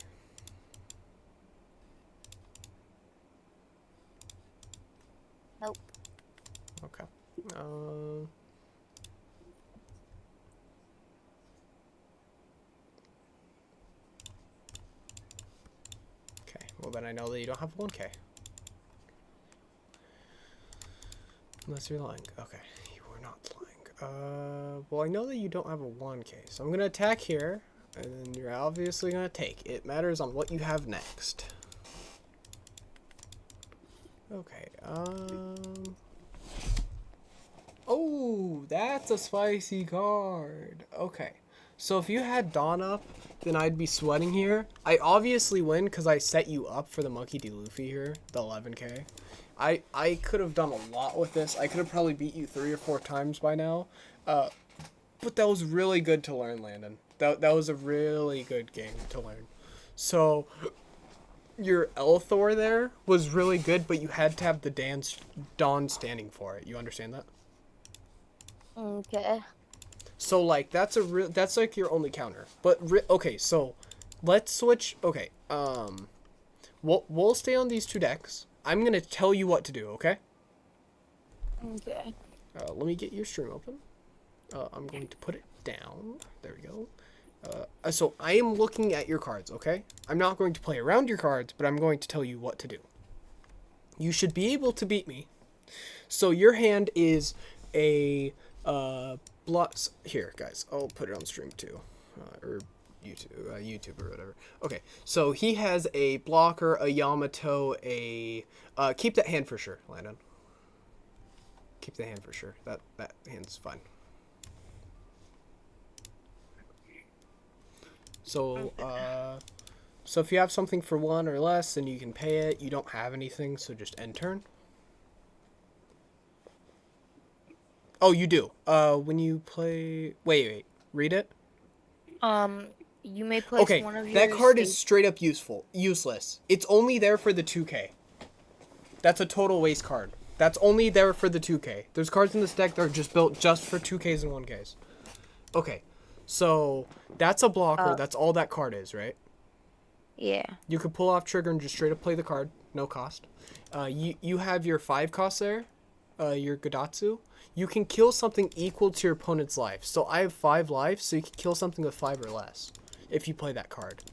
Uh, okay, well then I know that you don't have 1k. Unless you're lying. Okay, you are not lying. Well I know that you don't have a 1k, so I'm gonna attack here, and then you're obviously gonna take. It matters on what you have next. Okay, oh, that's a spicy card. Okay. So if you had Dawn up, then I'd be sweating here. I obviously win because I set you up for the Monkey D. Luffy here, the 11k. I could have done a lot with this. I could have probably beat you 3 or 4 times by now. But that was really good to learn, Landon. That was a really good game to learn. So your Elthor there was really good, but you had to have the Dawn standing for it. You understand that? Okay. So like that's like your only counter. But okay, so let's switch. Okay, we'll stay on these 2 decks. I'm gonna tell you what to do. Okay. Okay. Let me get your stream open. I'm going to put it down. There we go. So I am looking at your cards. Okay. I'm not going to play around your cards, but I'm going to tell you what to do. You should be able to beat me. So your hand is a here, guys. I'll put it on stream too, or YouTube or whatever. Okay, so he has a blocker, a Yamato, a keep that hand for sure, Landon. Keep the hand for sure. That hand's fine. So so if you have something for 1 or less, then you can pay it. You don't have anything, so just end turn. Oh, you do. When you play... Wait. Read it. You may place Okay, one of your that card is straight up useless. It's only there for the 2k. That's a total waste card. That's only there for the 2k. There's cards in this deck that are just built just for 2ks and 1ks. Okay, so that's a blocker. That's all that card is, right? Yeah. You could pull off trigger and just straight up play the card. No cost. You have your 5 cost there. Your Godatsu. You can kill something equal to your opponent's life. So I have 5 life, so you can kill something with 5 or less if you play that card.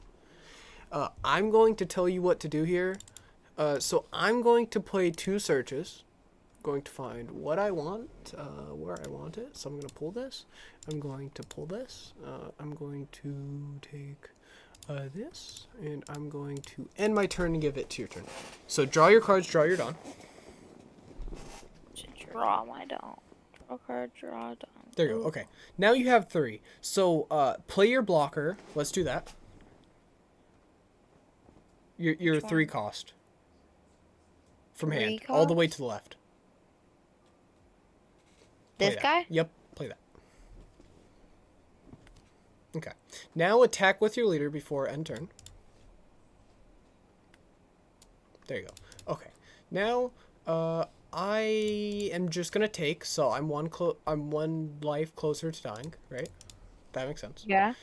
I'm going to tell you what to do here. So I'm going to play 2 searches. Going to find what I want, where I want it. So I'm going to pull this. I'm going to pull this. I'm going to take this, and I'm going to end my turn and give it to your turn. So draw your cards, draw your Dawn. Draw my Dawn. Draw card, draw Dawn. There you go. Okay. Now you have 3. So play your blocker. Let's do that. Your 3 cost. From hand. All the way to the left. This guy? Yep. Play that. Okay. Now attack with your leader before end turn. There you go. Okay. Now, I am just gonna take, so I'm one life closer to dying, right? That makes sense. Yeah.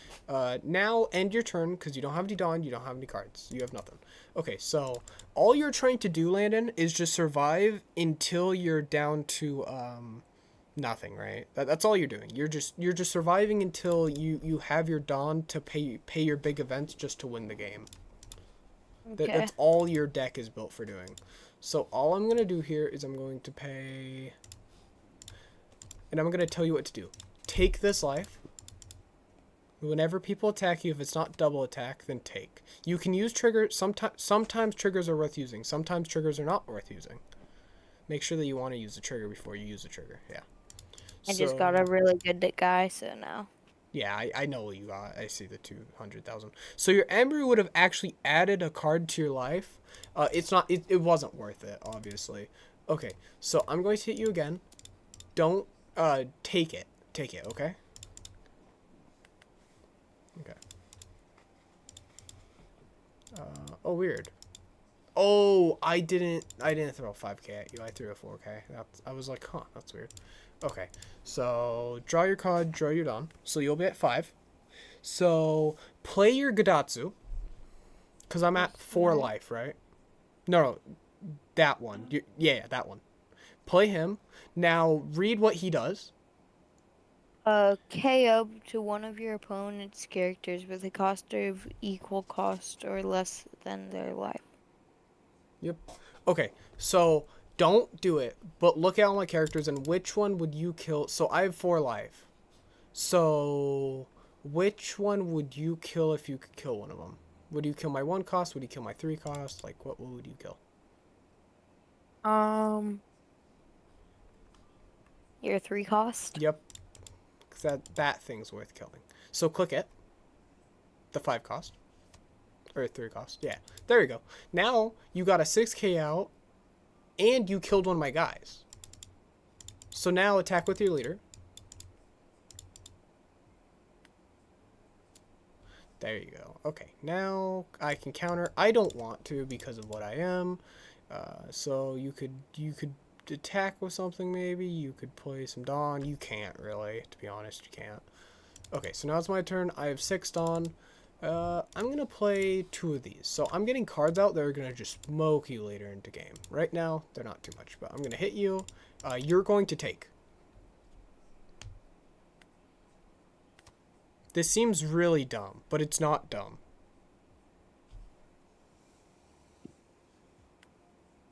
Now end your turn because you don't have any Dawn, you don't have any cards, you have nothing. Okay, so all you're trying to do, Landon, is just survive until you're down to nothing, right? That's all you're doing. You're just surviving until you have your Dawn to pay your big events just to win the game. Okay. That's all your deck is built for doing. So all I'm going to do here is I'm going to pay... And I'm going to tell you what to do. Take this life. Whenever people attack you, if it's not double attack, then take. You can use triggers. Sometimes triggers are worth using. Sometimes triggers are not worth using. Make sure that you want to use the trigger before you use the trigger. Yeah. I just got a really good guy, so no. Yeah, I know what you got. I see the 200,000. So your Ember would have actually added a card to your life. It wasn't worth it, obviously. Okay, so I'm going to hit you again. Don't take it. Take it, okay? Okay. Oh, weird. Oh, I didn't throw a 5k at you. I threw a 4k. I was like, huh, that's weird. Okay, so draw your card, draw your Dawn. So you'll be at 5. So play your Godatsu. Because I'm at 4 life, right? No, that one. Yeah, that one. Play him. Now read what he does. KO to one of your opponent's characters with a cost of equal cost or less than their life. Yep. Okay, so don't do it, but look at all my characters and which one would you kill? So I have 4 life. So which one would you kill if you could kill one of them? Would you kill my 1 cost? Would you kill my 3 cost? Like, what would you kill? Your 3 cost? Yep. Because that thing's worth killing. So click it. The 5 cost. Or 3 cost. Yeah. There you go. Now, you got a 6k out, and you killed one of my guys. So now, attack with your leader. There you go. Okay, now I can counter. I don't want to because of what I am. So you could attack with something maybe. You could play some Dawn. You can't really, to be honest. You can't. Okay, so now it's my turn. I have 6 Dawn. I'm going to play 2 of these. So I'm getting cards out that are going to just smoke you later into game. Right now, they're not too much, but I'm going to hit you. You're going to take. This seems really dumb, but it's not dumb.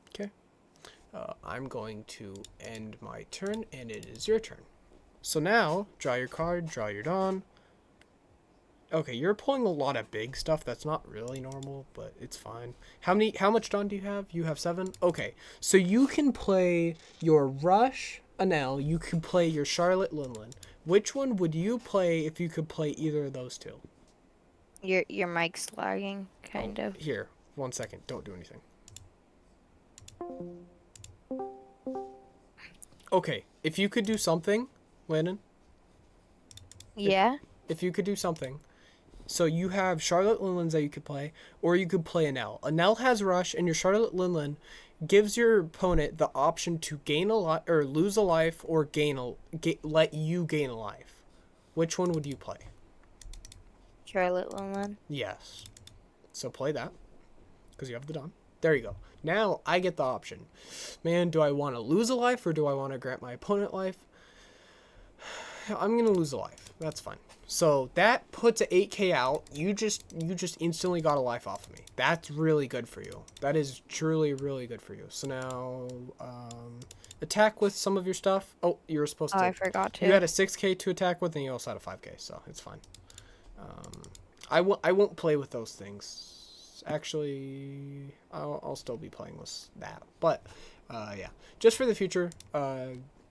Okay. I'm going to end my turn, and it is your turn. So now, draw your card, draw your Dawn. Okay, you're pulling a lot of big stuff. That's not really normal, but it's fine. How much Dawn do you have? You have 7? Okay, so you can play your Rush Anel. You can play your Charlotte Linlin. Which one would you play if you could play either of those 2? Your mic's lagging, kind of. Here, 1 second. Don't do anything. Okay, if you could do something, Landon. Yeah? If you could do something. So you have Charlotte Linlins that you could play, or you could play Anel. Anel has Rush, and your Charlotte Linlin gives your opponent the option to gain a life, or lose a life, or let you gain a life. Which one would you play? Charlotte Linlin. Yes. So play that, because you have the Dawn. There you go. Now I get the option. Man, do I want to lose a life, or do I want to grant my opponent life? I'm going to lose a life. That's fine. So that puts an 8k out. You just instantly got a life off of me. That's really good for you. That is truly really good for you. So now attack with some of your stuff. Oh, you were supposed to. I forgot to. You had a 6k to attack with, and you also had a 5k, so it's fine. I won't play with those things. Actually, I'll still be playing with that. But yeah, just for the future,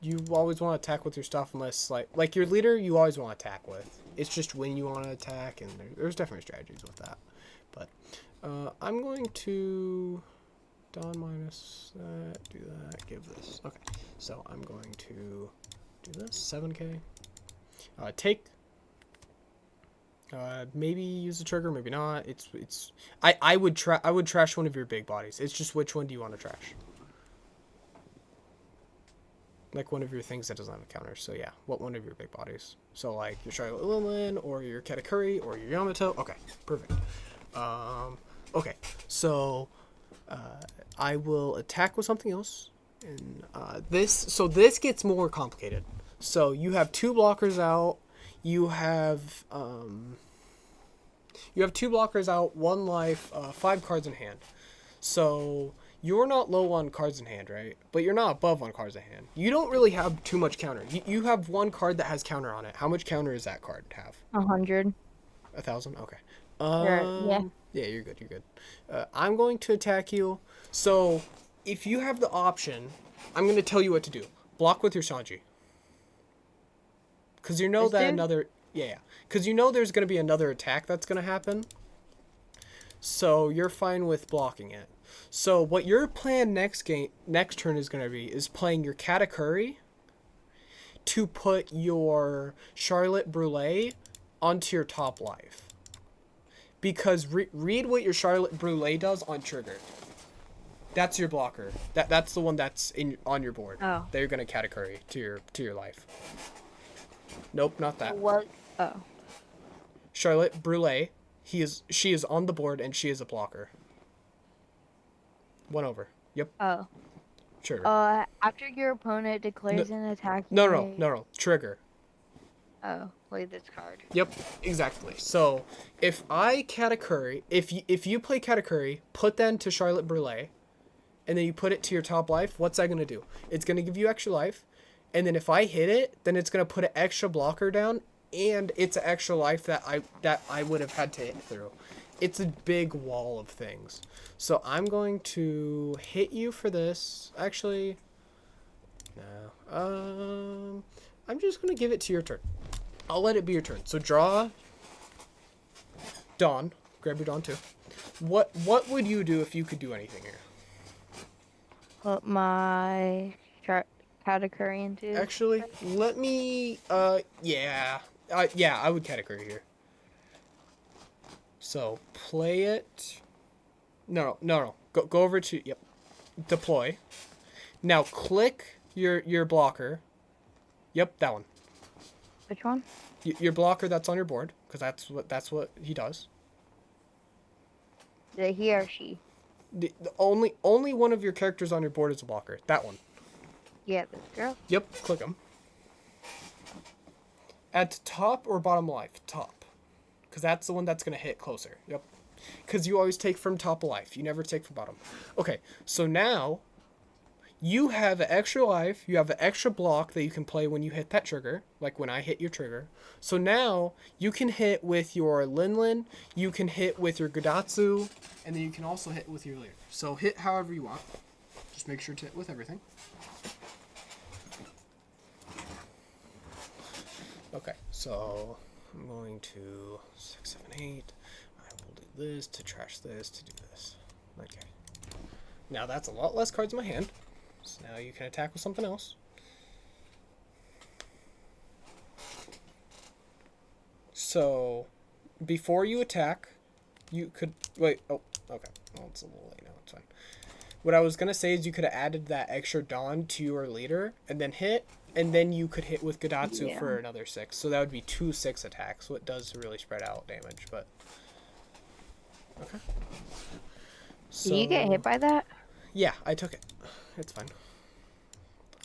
you always want to attack with your stuff unless, like your leader, you always want to attack with. It's just when you want to attack, and there's different strategies with that. But I'm going to Dawn minus that, do that, give this. Okay, so I'm going to do this, 7k. Take. Maybe use the trigger, maybe not. I would trash one of your big bodies. It's just which one do you want to trash? Like one of your things that doesn't have a counter. So yeah, what one of your big bodies? So like your Charlotte Linlin or your Katakuri or your Yamato. Okay, perfect. Okay, so I will attack with something else. And this gets more complicated. So you have 2 blockers out. You have 2 blockers out, 1 life, 5 cards in hand. So you're not low on cards in hand, right? But you're not above on cards in hand. You don't really have too much counter. You have 1 card that has counter on it. How much counter does that card have? 100. 1,000? Okay. Yeah. Yeah, you're good. You're good. I'm going to attack you. So if you have the option, I'm going to tell you what to do. Block with your Sanji. Because you know that another... Yeah. Because you know there's going to be another attack that's going to happen. So you're fine with blocking it. So what your plan next turn is going to be is playing your Katakuri to put your Charlotte Brûlée onto your top life. Because read what your Charlotte Brûlée does on trigger. That's your blocker. That's the one that's on your board. Oh. That you're going to Katakuri to your life. Nope, not that. What? Oh. Charlotte Brûlée. She is on the board and she is a blocker. 1 over. Yep. Oh. Trigger. After your opponent declares an attack, you No, may... no. Trigger. Oh, play this card. Yep, exactly. So if I Katakuri, if you play Katakuri, put that into Charlotte Brulé, and then you put it to your top life, what's that gonna do? It's gonna give you extra life, and then if I hit it, then it's gonna put an extra blocker down, and it's an extra life that I would have had to hit through. It's a big wall of things. So I'm going to hit you for this. Actually, no. I'm just gonna give it to your turn. I'll let it be your turn. So draw Dawn. Grab your Dawn too. What would you do if you could do anything here? Put my Katakuri into... Actually, let me yeah. I would Katakuri here. So play it. No. Go over to deploy. Now click your blocker. Yep, that one. Which one? Your blocker that's on your board, because that's what he does. He or she? The only one of your characters on your board is a blocker. That one. Yeah, this girl. Yep, click him. Add to top or bottom life? Top. Because that's the one that's going to hit closer. Yep. Because you always take from top of life. You never take from bottom. Okay, so now you have an extra life. You have an extra block that you can play when you hit that trigger. Like when I hit your trigger. So now you can hit with your Linlin. You can hit with your Godatsu. And then you can also hit with your leader. So hit however you want. Just make sure to hit with everything. Okay, so I'm going to 6, 7, 8. I will do this to trash this to do this. Okay. Now that's a lot less cards in my hand. So now you can attack with something else. So before you attack, you could wait. Oh, okay. Well, it's a little late now. It's fine. What I was gonna say is you could have added that extra Dawn to your leader and then hit. And then you could hit with Godatsu for another 6. So that would be 2 6 attacks. So it does really spread out damage, but... Okay. So... Did you get hit by that? Yeah, I took it. It's fine.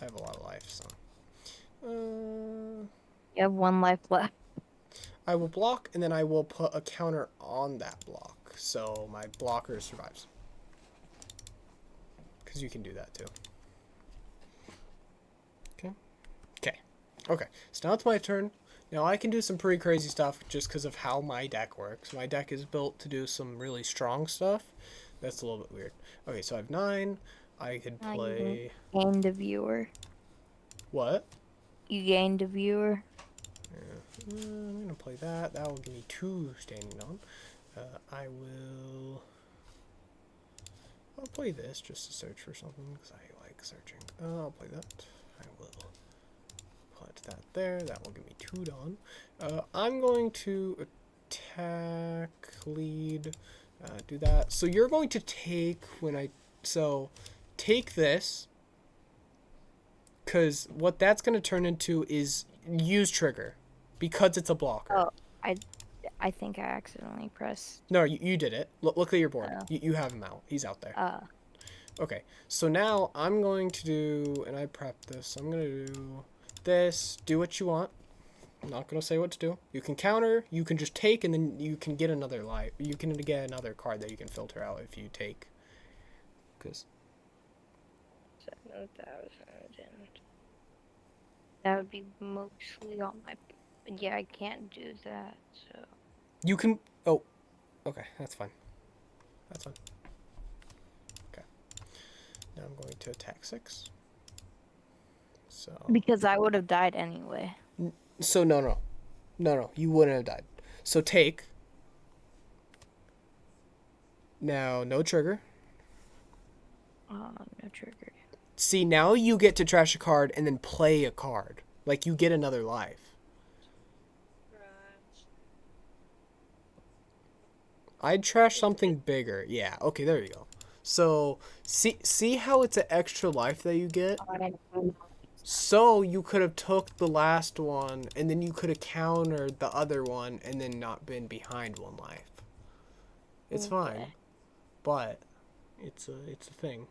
I have a lot of life, so... You have 1 life left. I will block, and then I will put a counter on that block. So my blocker survives. Because you can do that, too. Okay, so now it's my turn. Now I can do some pretty crazy stuff just because of how my deck works. My deck is built to do some really strong stuff. That's a little bit weird. Okay, so I have 9. I could play... You gained a viewer. What? You gained a viewer. Yeah. I'm going to play that. That will give me 2 standing on. I'll play this just to search for something because I like searching. I'll play that. I will put that there. That will give me 2 Dawn. I'm going to attack, lead, do that. So you're going to take take this, because what that's going to turn into is use trigger, because it's a blocker. Oh, I think I accidentally pressed. No, you did it. Look at your board. You have him out. He's out there. Okay, so now I'm going to do, and I prepped this, I'm going to do this, do what you want. I'm not going to say what to do. You can counter, you can just take, and then you can get another life. You can get another card that you can filter out if you take. Because... That would be mostly on my... Yeah, I can't do that, so... You can... Oh, okay, that's fine. That's fine. Okay. Now I'm going to attack 6. So... Because I would have died anyway. So, no, you wouldn't have died. So, take. Now, no trigger. No trigger. See, now you get to trash a card and then play a card. Like, you get another life. I'd trash something bigger. Yeah, okay, there you go. So, see how it's an extra life that you get? So, you could have took the last one, and then you could have countered the other one, and then not been behind 1 life. It's fine. But, it's a thing.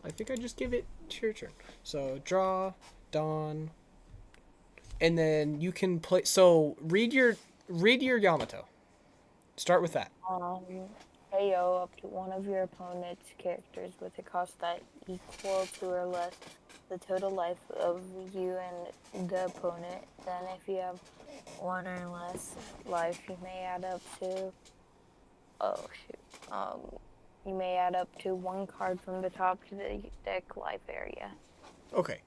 I think I just give it to your turn. So draw, Dawn, and then you can play. So read your Yamato. Start with that. KO up to one of your opponent's characters with a cost that equal to or less the total life of you and the opponent. Then if you have one or less life, you may add up to you may add up to one card from the top to the deck life area. Okay.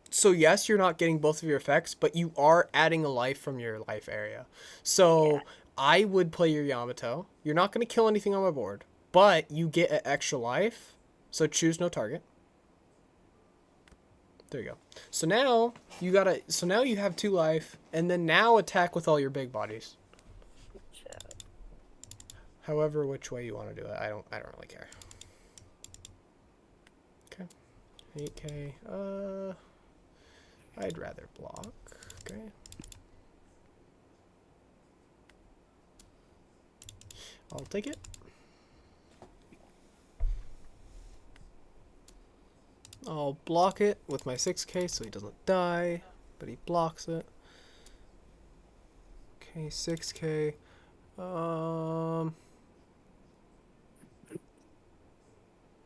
So yes, you're not getting both of your effects, but you are adding a life from your life area. So Yeah. I would play your Yamato. You're not going to kill anything on my board, but you get an extra life. So choose no target. There you go. So now you gotta. So now you have 2 life, and then now attack with all your big bodies. So, However, which way you want to do it, I don't really care. Okay, 8K. I'd rather block. Okay. I'll take it. I'll block it with my 6K so he doesn't die, but he blocks it. Okay, 6K.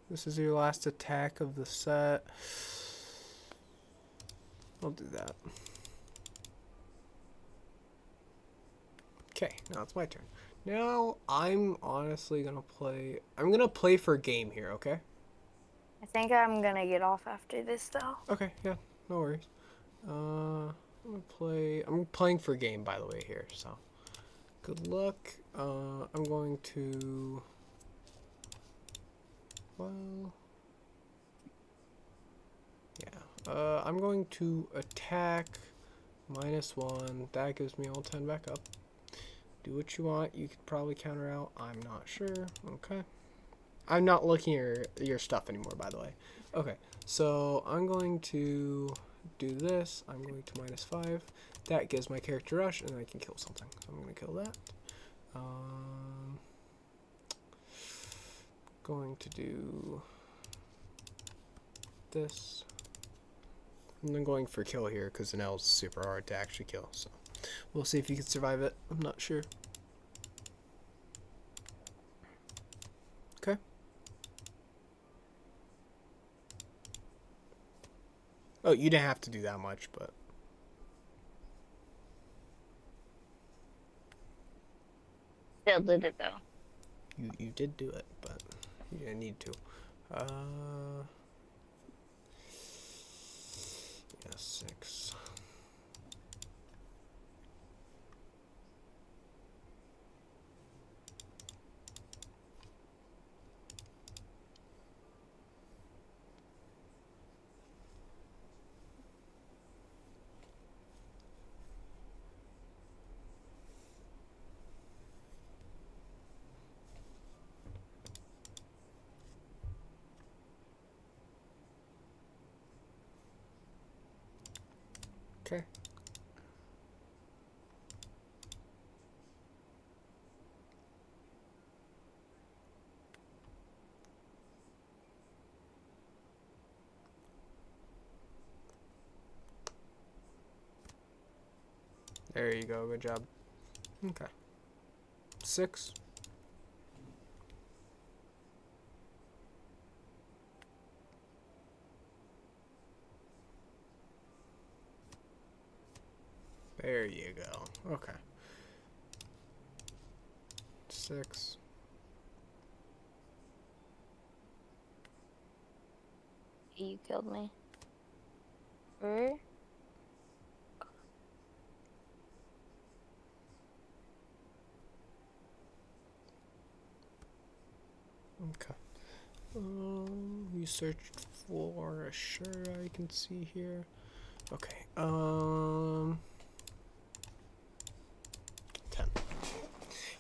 This is your last attack of the set. I'll do that. Okay, now it's my turn. Now I'm honestly gonna play. I'm gonna play for a game here. Okay. I think I'm gonna get off after this though. Okay. Yeah. No worries. I'm gonna play. I'm playing for a game, by the way, here. So, good luck. I'm going to. Well. Yeah. I'm going to attack. -1. That gives me all 10 back up. Do what you want. You could probably counter out. I'm not sure. Okay. I'm not looking at your stuff anymore, by the way. Okay. So I'm going to do this. I'm going to -5. That gives my character rush, and I can kill something. So I'm going to kill that. Going to do this. And then going for kill here because the Nell's super hard to actually kill. So we'll see if you can survive it. I'm not sure. Okay. Oh, you didn't have to do that much, but Still did it though. you did do it, but you didn't need to. Yeah, 6. Okay. There you go. Good job. Okay. 6. There you go. Okay. 6. You killed me. Where? Okay. You searched for a shirt I can see here. Okay. 10.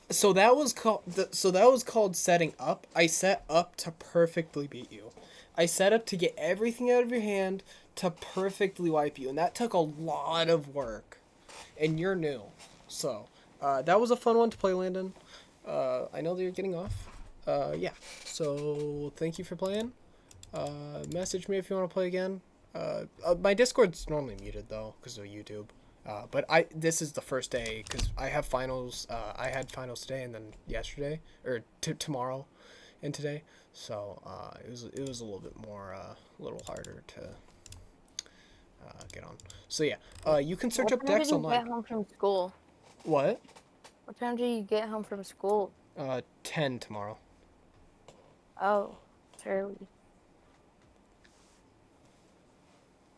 So that was called setting up. I set up to perfectly beat you. I set up to get everything out of your hand to perfectly wipe you, and that took a lot of work. And you're new, so that was a fun one to play, Landon. I know that you're getting off. Yeah. So thank you for playing. Message me if you want to play again. My Discord's normally muted though because of YouTube. But this is the first day because I have finals. I had finals today and then yesterday or tomorrow, and today. So it was a little bit more a little harder to get on. So yeah, you can search What up time Dex did you online. get home from school? What? What time did you get home from school? 10 tomorrow. Oh, it's early.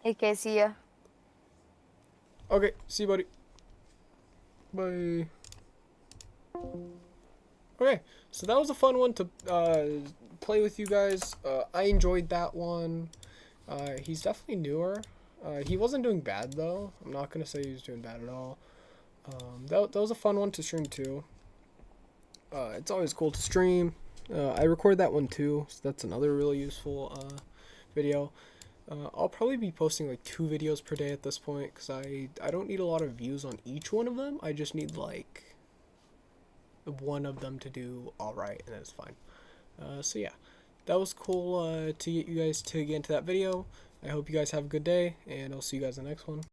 Hey, Casey. Okay, see you, buddy. Bye. Okay, so that was a fun one to play with you guys. I enjoyed that one. He's definitely newer. He wasn't doing bad though. I'm not gonna say he was doing bad at all. That was a fun one to stream too. It's always cool to stream. I record that one too, so that's another really useful video. I'll probably be posting like 2 videos per day at this point because I don't need a lot of views on each one of them. I just need like one of them to do alright and then it's fine. So yeah, that was cool to get you guys to get into that video. I hope you guys have a good day and I'll see you guys in the next one.